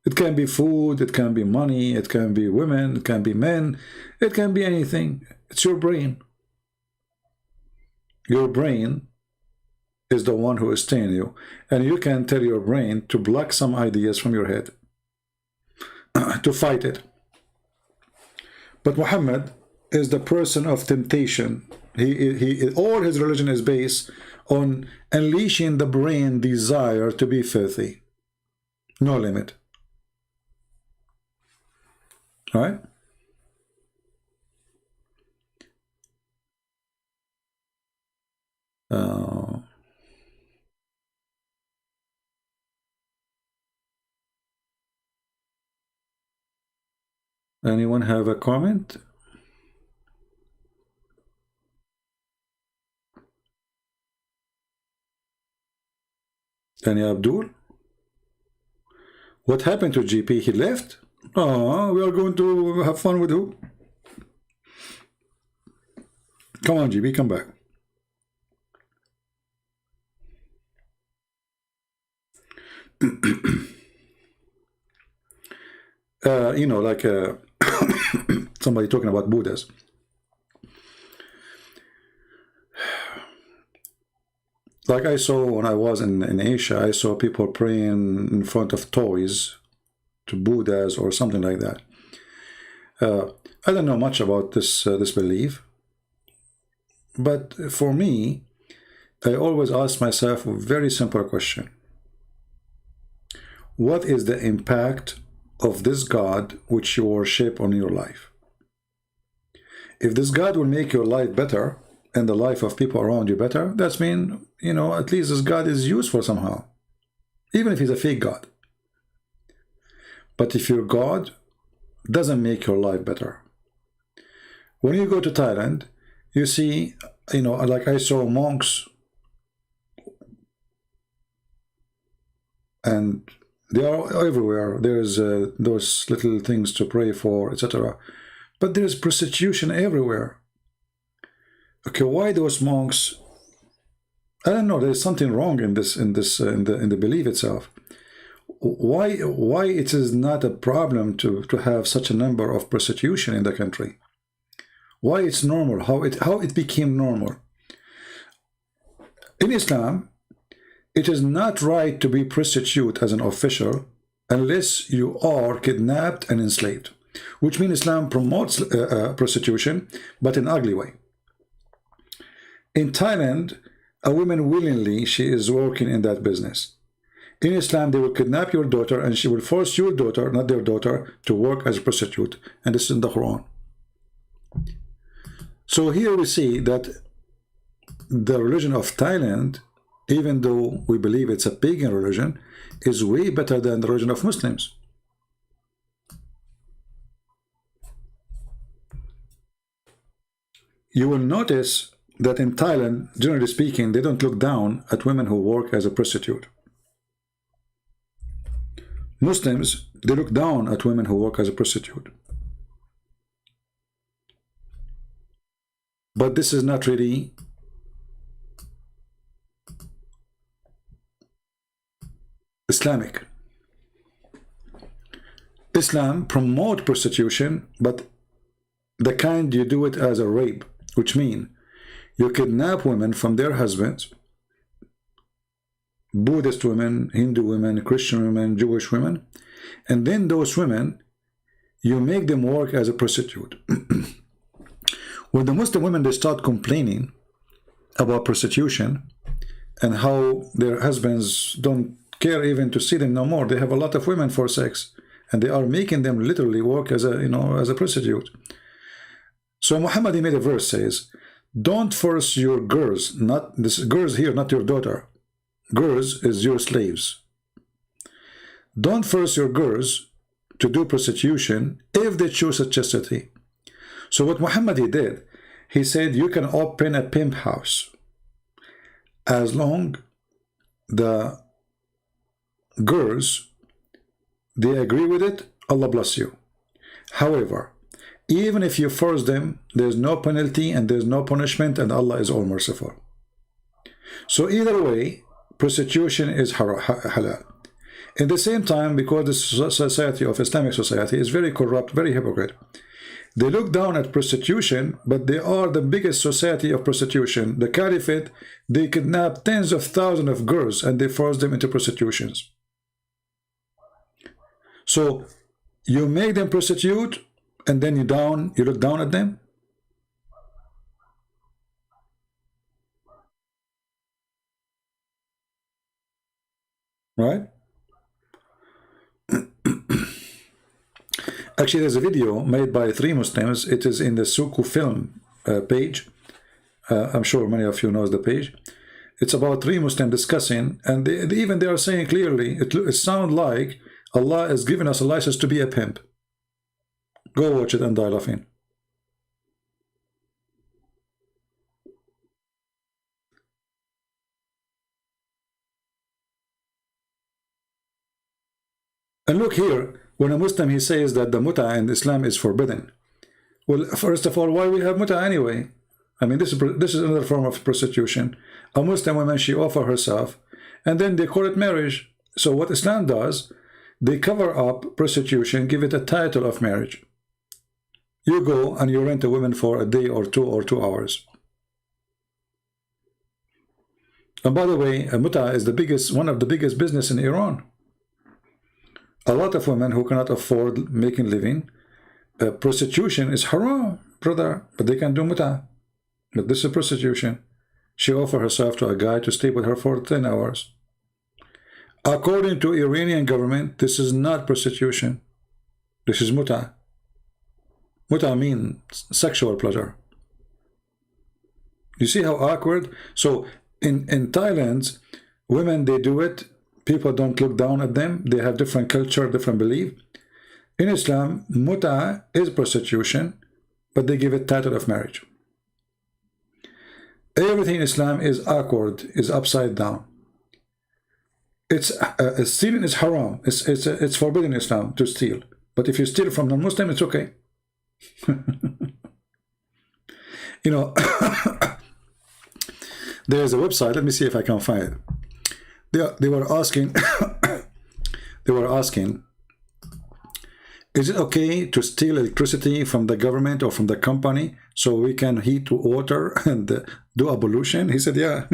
It can be food, it can be money, it can be women, it can be men, it can be anything. It's your brain. Your brain is the one who is staying you, and you can tell your brain to block some ideas from your head, to fight it. But Muhammad is the person of temptation. All his religion is based on unleashing the brain desire to be filthy. No limit. All right? Anyone have a comment? Any Abdul? What happened to GP? He left? Oh, we are going to have fun with who? Come on, GP, come back. You know, like somebody talking about Buddhas. Like I saw when I was in Asia, I saw people praying in front of toys to Buddhas or something like that. I don't know much about this belief, but for me, I always ask myself a very simple question. What is the impact of this God which you worship on your life? If this God will make your life better and the life of people around you better, that's mean, you know, at least this God is useful somehow, even if he's a fake God. But if your God doesn't make your life better, when you go to Thailand, you see, you know, like I saw monks, and they are everywhere. There's those little things to pray for, etc. But there's prostitution everywhere. Okay, why those monks? I don't know. There's something wrong in the belief itself. Why it is not a problem to have such a number of prostitution in the country? Why it's normal? How it became normal? In Islam, it is not right to be prostitute as an official unless you are kidnapped and enslaved, which means Islam promotes prostitution, but in an ugly way. In Thailand, a woman willingly, she is working in that business. In Islam, they will kidnap your daughter and she will force your daughter, not their daughter, to work as a prostitute. And this is in the Quran. So here we see that the religion of Thailand, even though we believe it's a pagan religion, is way better than the religion of Muslims. You will notice that in Thailand, generally speaking, they don't look down at women who work as a prostitute. Muslims, they look down at women who work as a prostitute. But this is not really Islamic. Islam promote prostitution, but the kind you do it as a rape, which means you kidnap women from their husbands, Buddhist women, Hindu women, Christian women, Jewish women, and then those women, you make them work as a prostitute. When the Muslim women, they start complaining about prostitution and how their husbands don't care even to see them no more. They have a lot of women for sex, and they are making them literally work as a, as a prostitute. So Muhammad, he made a verse says, don't force your girls, not this girls here, not your daughter. Girls is your slaves. Don't force your girls to do prostitution if they choose a chastity. So what Muhammad he did, he said you can open a pimp house as long the girls, they agree with it, Allah bless you. However, even if you force them, there's no penalty and there's no punishment, and Allah is all merciful. So either way, prostitution is halal. At the same time, because the society of Islamic society is very corrupt, very hypocrite, they look down at prostitution, but they are the biggest society of prostitution. The caliphate, they kidnap tens of thousands of girls and they force them into prostitutions. So you make them prostitute, and then you look down at them. Right? Actually, there's a video made by 3 Muslims. It is in the Suku film page. I'm sure many of you knows the page. It's about 3 Muslims discussing, and they are saying clearly, it sounds like Allah has given us a license to be a pimp. Go watch it and die laughing. And look here, when a Muslim he says that the muta in Islam is forbidden. Well, first of all, why we have muta anyway? I mean, this is another form of prostitution. A Muslim woman, she offer herself, and then they call it marriage. So what Islam does, they cover up prostitution, give it a title of marriage. You go and you rent a woman for a day or 2 hours. And by the way, a muta is one of the biggest business in Iran. A lot of women who cannot afford making living, prostitution is haram, brother, but they can do muta. But this is prostitution. She offered herself to a guy to stay with her for 10 hours. According to Iranian government, this is not prostitution. This is muta. Muta means sexual pleasure. You see how awkward? So in Thailand, women, they do it. People don't look down at them. They have different culture, different belief. In Islam, muta is prostitution, but they give it title of marriage. Everything in Islam is awkward, is upside down. Stealing is haram. It's forbidden in Islam to steal. But if you steal from non-Muslim, it's okay. You know, there's a website. Let me see if I can find it. They were asking, is it okay to steal electricity from the government or from the company so we can heat water and do ablution? He said, yeah.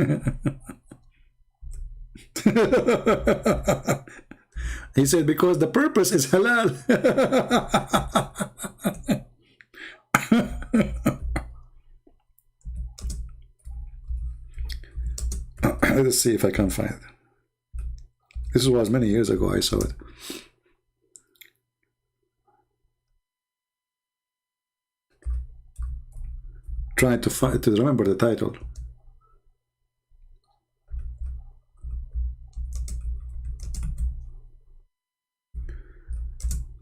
He said, because the purpose is halal. Let's see if I can find it. This was many years ago I saw it. Trying to remember the title.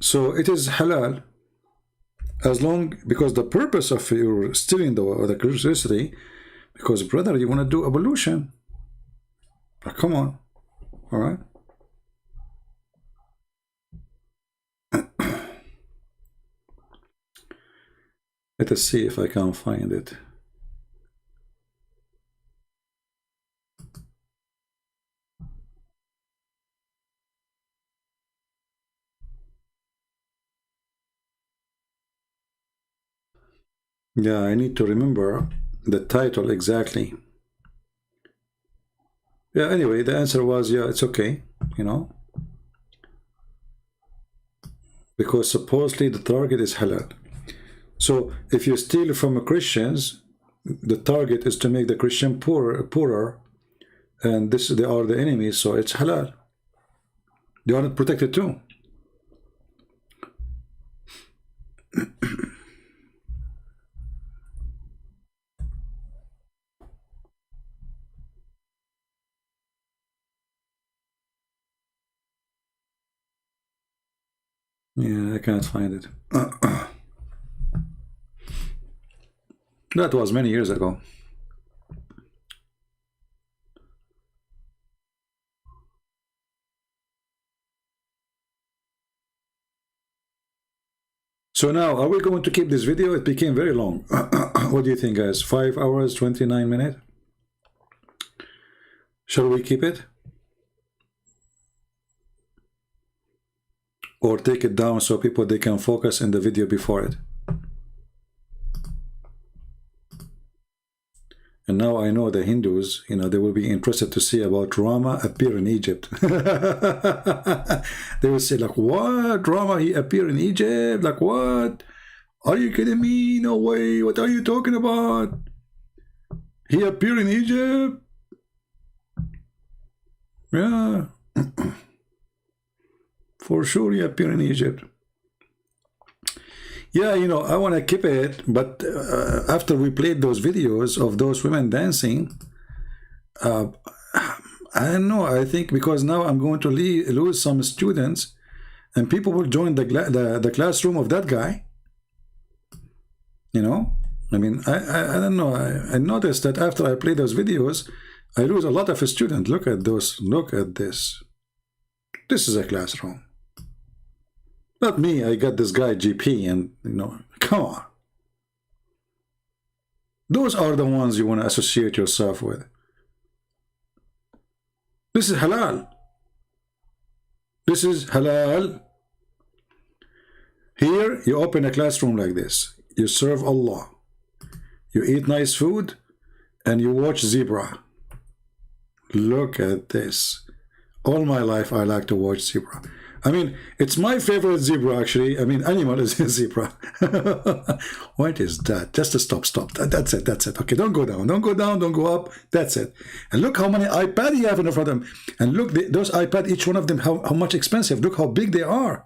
So it is halal as long, because the purpose of your stealing the electricity, because brother, you want to do ablution. Oh, come on. All right. Let us see if I can find it. Yeah, I need to remember the title exactly. Yeah, anyway, the answer was, yeah, it's okay, you know, because supposedly the target is halal. So if you steal from Christians, the target is to make the Christian poorer, and this they are the enemies, so it's halal. They are not protected too. Yeah, I can't find it. That was many years ago. So now, are we going to keep this video? It became very long. What do you think, guys? 5 hours, 29 minutes? Shall we keep it? Or take it down so people, they can focus in the video before it? And now I know the Hindus, you know, they will be interested to see about Rama appear in Egypt. They will say, like, what? Rama, he appeared in Egypt? Like, what? Are you kidding me? No way. What are you talking about? He appeared in Egypt? Yeah. For sure he appeared in Egypt. Yeah, you know, I want to keep it, but after we played those videos of those women dancing, I don't know, I think because now I'm going to lose some students, and people will join the classroom of that guy. You know, I mean, I don't know. I noticed that after I play those videos, I lose a lot of students. Look at those. Look at this. This is a classroom. Not me. I got this guy GP, and you know, come on. Those are the ones you want to associate yourself with. This is halal. This is halal. Here, you open a classroom like this. You serve Allah. You eat nice food, and you watch zebra. Look at this. All my life, I like to watch zebra. I mean, it's my favorite zebra, actually. I mean, animal is a zebra. What is that? Just to stop. That's it. Okay, don't go down. Don't go down. Don't go up. That's it. And look how many iPads you have in front of them. And look, those iPads, each one of them, how much expensive. Look how big they are.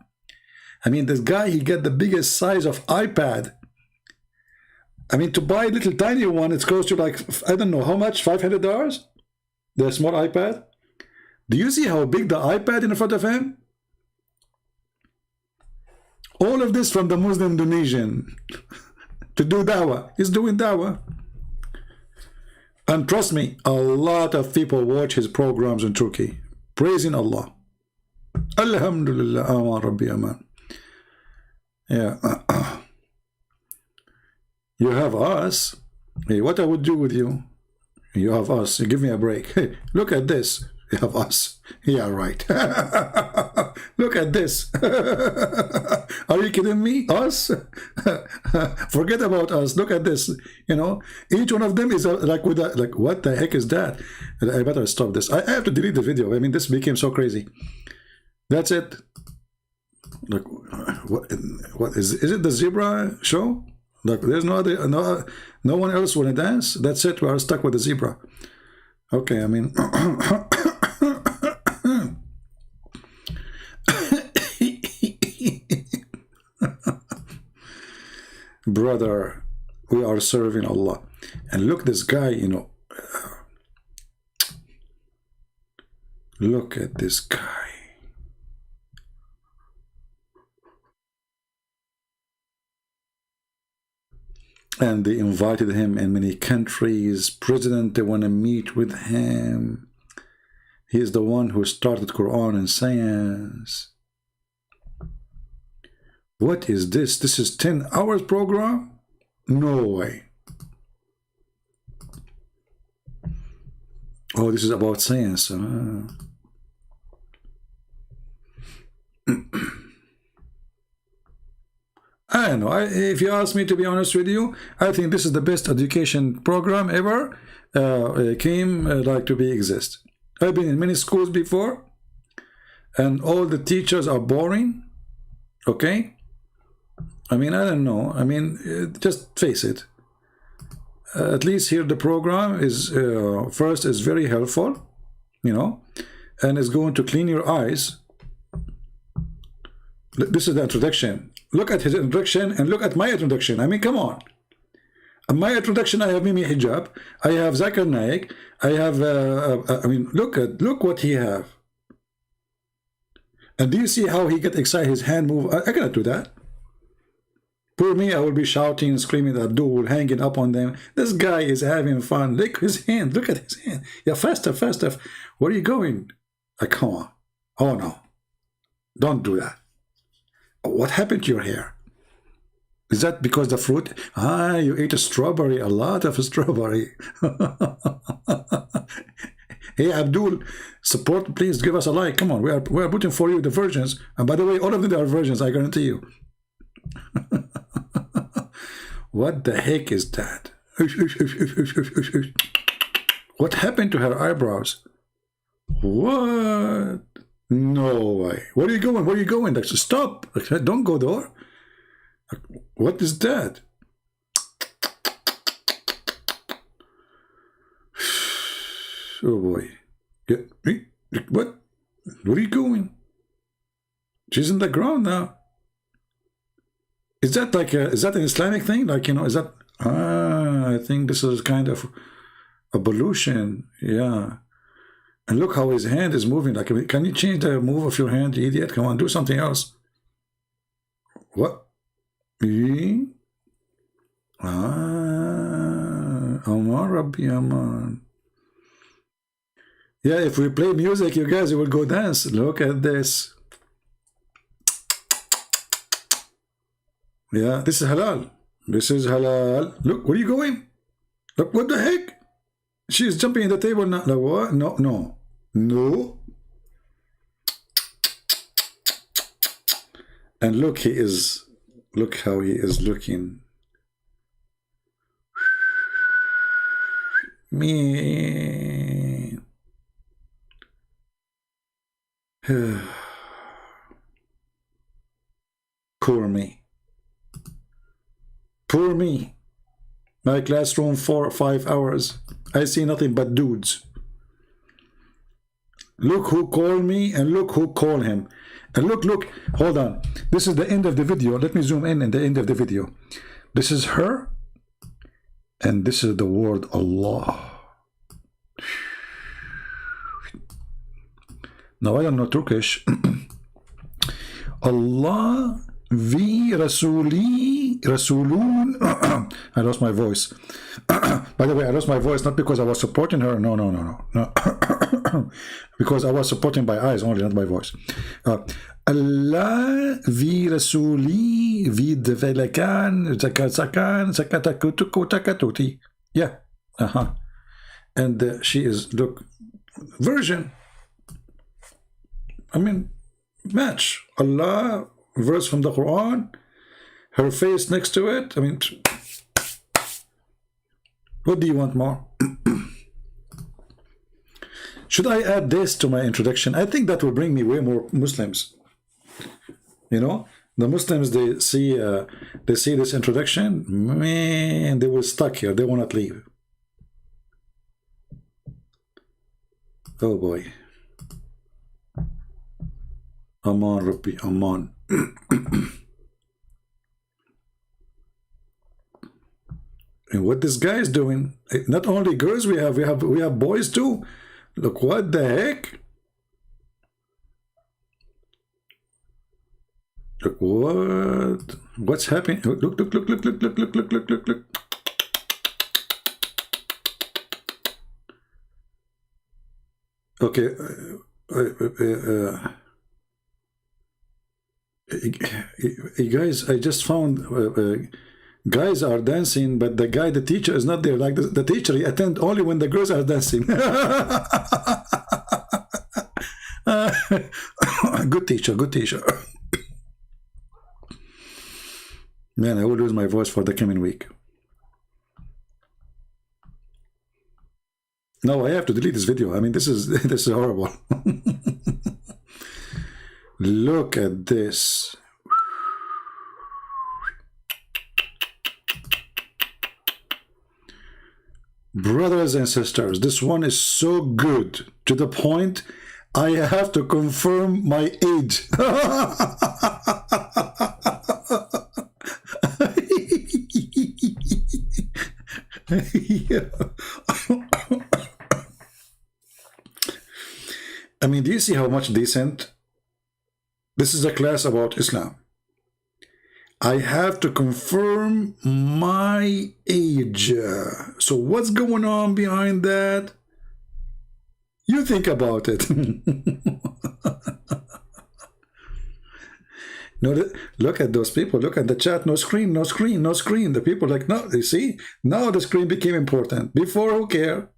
I mean, this guy, he got the biggest size of iPad. I mean, to buy a little tiny one, it's close to like, I don't know, how much? $500? The small iPad? Do you see how big the iPad in front of him? All of this from the Muslim Indonesian to do dawah. He's doing dawah. And trust me, a lot of people watch his programs in Turkey, praising Allah. Alhamdulillah, aman rabbi aman. Yeah. You have us. Hey, what I would do with you? You have us. You give me a break. Hey, look at this. You have us. Yeah, right. Look at this. Are you kidding me? Us? Forget about us. Look at this. You know, each one of them is like with a, like, what the heck is that? I better stop this. I have to delete the video. I mean, this became so crazy. That's it. Like, what is it? The zebra show? Look, there's no other, no one else want to dance. That's it. We are stuck with the zebra. Okay, I mean, brother, we are serving Allah. And look, this guy, you know, look at this guy. And they invited him in many countries. President, they want to meet with him. He is the one who started Quran and science. What is this? This is 10 hours program? No way. Oh, this is about science. I don't know. If you ask me, to be honest with you, I think this is the best education program ever like to be exist. I've been in many schools before, and all the teachers are boring. Okay, I mean, I don't know. I mean, just face it. At least here the program is first is very helpful, you know, and is going to clean your eyes. This is the introduction. Look at his introduction and look at my introduction. I mean, come on. In my introduction, I have Mimi Hijab, I have Zakir Naik, I have. I mean, look what he have. And do you see how he get excited? His hand move. I cannot do that. Poor me, I will be shouting, screaming at Abdul, hanging up on them. This guy is having fun. Look his hand. Look at his hand. Yeah, faster, faster. Where are you going? Come on. Oh no, don't do that. What happened to your hair? Is that because the fruit? Ah, you ate a strawberry, a lot of strawberry. Hey Abdul, support, please give us a like. Come on, we are putting for you the versions. And by the way, all of them are versions, I guarantee you. What the heck is that? What happened to her eyebrows? What? No way. Where are you going? Where are you going? Stop. Don't go there. What is that? Oh boy. What? Where are you going? She's in the ground now. Is that like is that an Islamic thing? Like, you know, is that I think this is kind of evolution. Yeah. And look how his hand is moving. Like, can you change the move of your hand, you idiot? Come on, do something else. What? Aman Rabbi Aman. Yeah, if we play music, you guys will go dance. Look at this. Yeah, this is halal. This is halal. Look, where are you going? Look, what the heck? She's jumping in the table now. Like, what? No, no, no. And look, he is. Look how he is looking. Man. Poor me. Poor me. My classroom 4 or 5 hours. I see nothing but dudes. Look who called me and look who called him. And look, hold on. This is the end of the video. Let me zoom in the end of the video. This is her. And this is the word Allah. Now I don't know Turkish. Allah vi Rasuli Rasulun. I lost my voice. By the way, I lost my voice not because I was supporting her. No. Because I was supporting my eyes only, not my voice. Allah vi Rasuli vi develakan zakazakan zakatakutukutakatuti. Yeah. And she is, look, version. I mean, match. Allah, verse from the Quran, her face next to it. I mean, what do you want more? Should I add this to my introduction? I think that will bring me way more Muslims. You know, the Muslims, they see this introduction, man, they were stuck here. They will not leave. Oh boy. Aman Rabbi Aman. And what this guy is doing, not only girls we have boys too. Look, what the heck? Look, what's happening? Look. Okay, you guys, I just found guys are dancing, but the teacher is not there. Like the teacher, he attend only when the girls are dancing. Good teacher. Man, I will lose my voice for the coming week. No, I have to delete this video. I mean, this is this is horrible. Look at this. Brothers and sisters, this one is so good to the point I have to confirm my age. I mean, do you see how much decent? This is a class about Islam. I have to confirm my age. So what's going on behind that? You think about it. No, look at those people. Look at the chat. No screen, no screen, no screen. The people like, no, you see? Now the screen became important. Before, who care?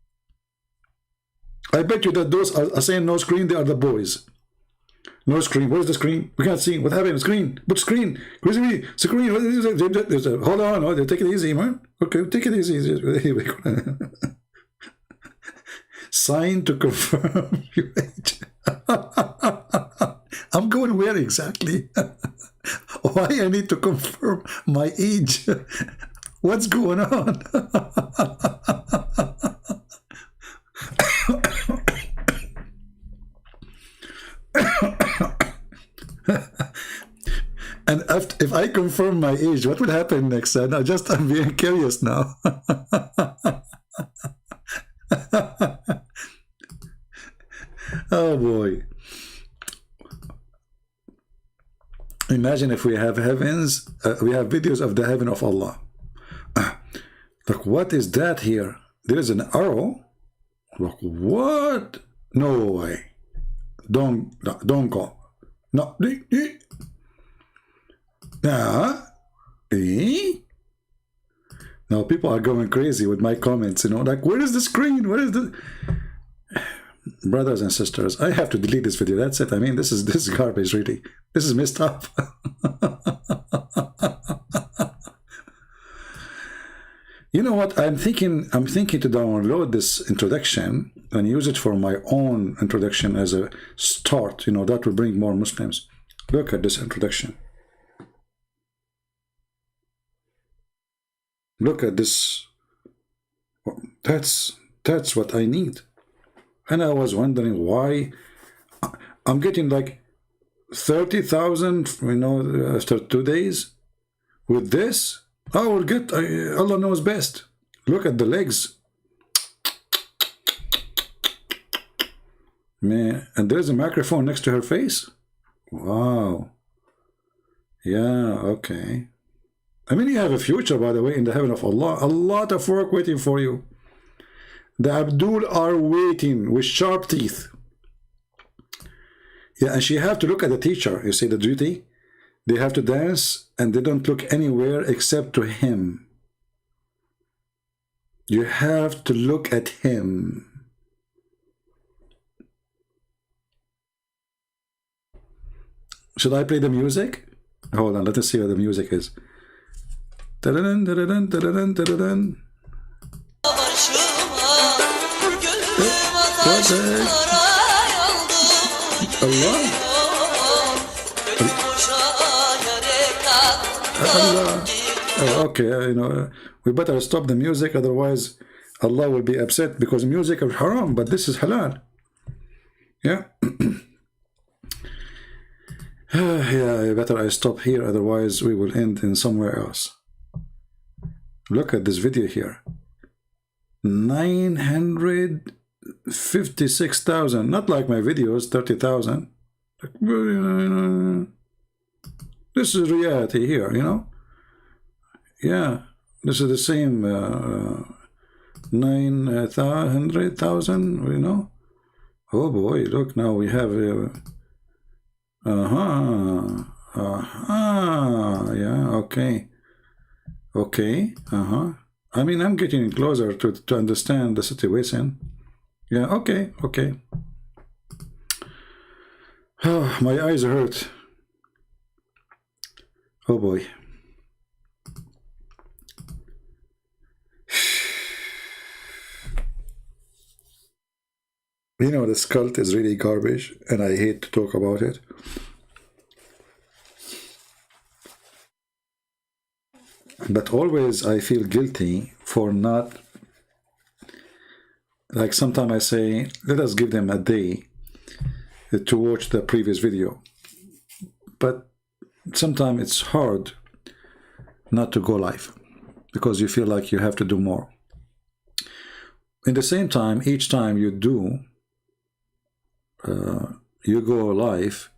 I bet you that those are saying no screen, they are the boys. No screen. Where's the screen? We can't see. What happened? Screen. What screen? Where's the screen? Hold on. Take it easy, man. Okay, take it easy. Sign to confirm your age. I'm going where exactly? Why I need to confirm my age? What's going on? And if I confirm my age, what will happen next? I'm being curious now. Oh boy. Imagine if we have heavens, we have videos of the heaven of Allah. Look, what is that here? There is an arrow. Look, what? No way. Don't go. No. Now people are going crazy with my comments, you know, like, where is the screen? Where is the... Brothers and sisters, I have to delete this video. That's it. I mean, this is garbage, really. This is messed up. You know what? I'm thinking to download this introduction and use it for my own introduction as a start. You know, that will bring more Muslims. Look at this introduction. Look at this. That's what I need. And I was wondering why I'm getting like 30,000, you know, after 2 days. With this, I will get, Allah knows best. Look at the legs. Man, and there's a microphone next to her face. Wow. Yeah, okay. I mean, you have a future, by the way, in the heaven of Allah. A lot of work waiting for you. The Abdul are waiting with sharp teeth. Yeah, and she have to look at the teacher. You see the duty? They have to dance, and they don't look anywhere except to him. You have to look at him. Should I play the music? Hold on, let us see what the music is. Da-da-dun, da-da-dun, da-da-dun, da-da-dun. Allah. Okay, you know, we better stop the music, otherwise Allah will be upset, because music is haram, but this is halal. Yeah. Yeah, better I stop here, otherwise we will end in somewhere else. Look at this video here. 956,000, not like my videos, 30,000. This is reality here, you know. Yeah, this is the same 900,000, you know. Oh boy, look, now we have yeah, okay. I mean, I'm getting closer to understand the situation. Yeah, okay. Oh, my eyes hurt. Oh boy. You know, this cult is really garbage, and I hate to talk about it. But always I feel guilty for not, like sometimes I say, let us give them a day to watch the previous video. But sometimes it's hard not to go live because you feel like you have to do more. In the same time, each time you do, you go live,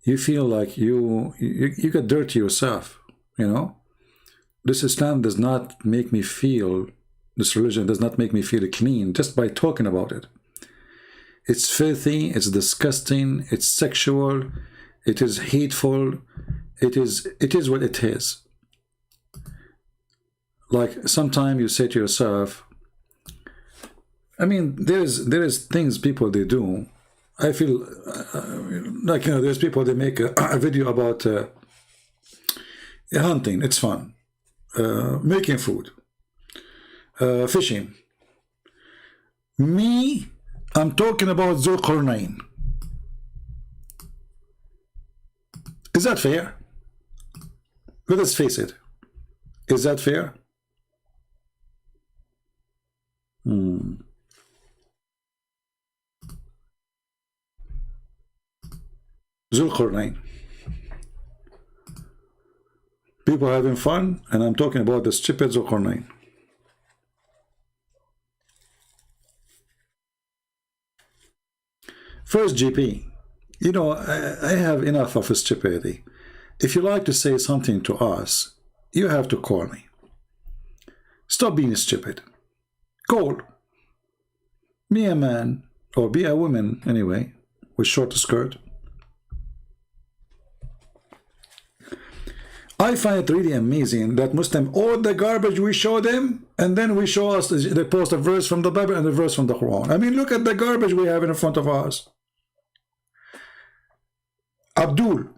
you feel like you get dirty yourself, you know? This Islam does not make me feel, this religion does not make me feel clean just by talking about it. It's filthy, it's disgusting, it's sexual, it is hateful, it is what it is. Like sometimes you say to yourself, I mean, there is things people they do. I feel like, you know, there's people they make a video about hunting, it's fun. Making food, fishing. Me, I'm talking about Zulqarnain. Is that fair? Let us face it. Is that fair? Zulqarnain. People having fun, and I'm talking about the stupid Zulqarnain. First, GP, you know, I have enough of stupidity. If you like to say something to us, you have to call me. Stop being stupid. Call. Be a man, or be a woman anyway, with short skirt. I find it really amazing that Muslim, all the garbage we show them, and then we show us, they post a verse from the Bible and a verse from the Quran. I mean, look at the garbage we have in front of us. Abdul,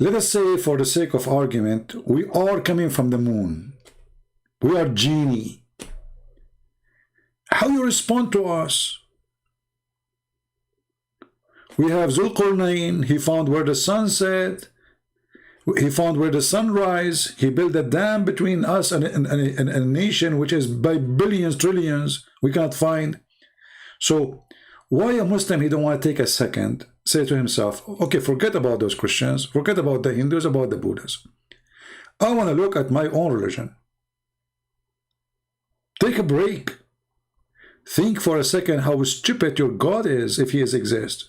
let us say for the sake of argument, we are coming from the moon. We are genie. How you respond to us? We have Zulqarnain, he found where the sun set. He found where the sun rise. He built a dam between us and a nation which is by billions, trillions, we cannot find. So why a Muslim, he don't want to take a second, say to himself, okay, forget about those Christians, forget about the Hindus, about the Buddhists. I want to look at my own religion. Take a break. Think for a second how stupid your God is if he exists.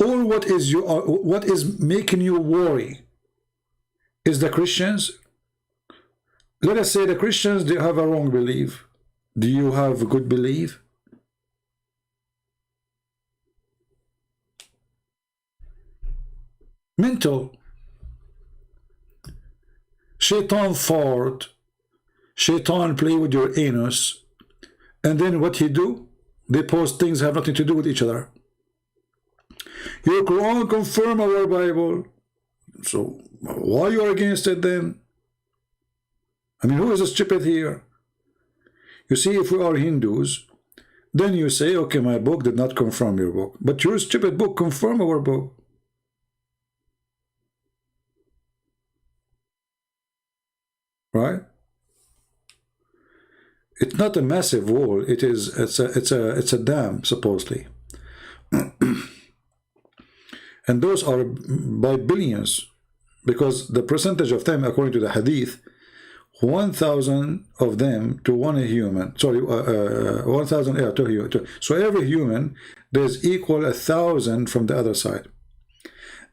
Or what is making you worry? Is the Christians? Let us say the Christians, they have a wrong belief. Do you have a good belief? Mental. Shaitan fart. Shaitan play with your anus. And then what he do? They post things that have nothing to do with each other. Your Quran confirm our Bible. So why you are against it then? I mean, who is stupid here? You see, if we are Hindus, then you say, okay, my book did not confirm your book. But your stupid book confirm our book. Right? It's not a massive wall. It's a dam, supposedly. And those are by billions, because the percentage of them, according to the Hadith, 1,000 of them to one human. Sorry, 1,000 to human. So every human, there's equal 1,000 from the other side.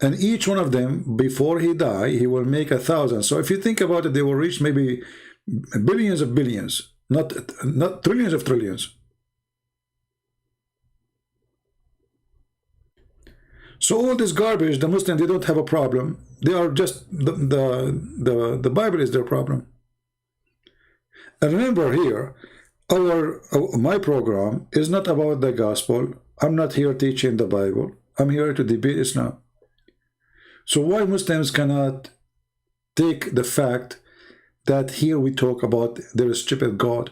And each one of them, before he die, he will make 1,000. So if you think about it, they will reach maybe billions of billions, not trillions of trillions. So all this garbage, the Muslims, they don't have a problem. They are just, the Bible is their problem. And remember here, my program is not about the gospel. I'm not here teaching the Bible. I'm here to debate Islam. So why Muslims cannot take the fact that here we talk about their stupid God?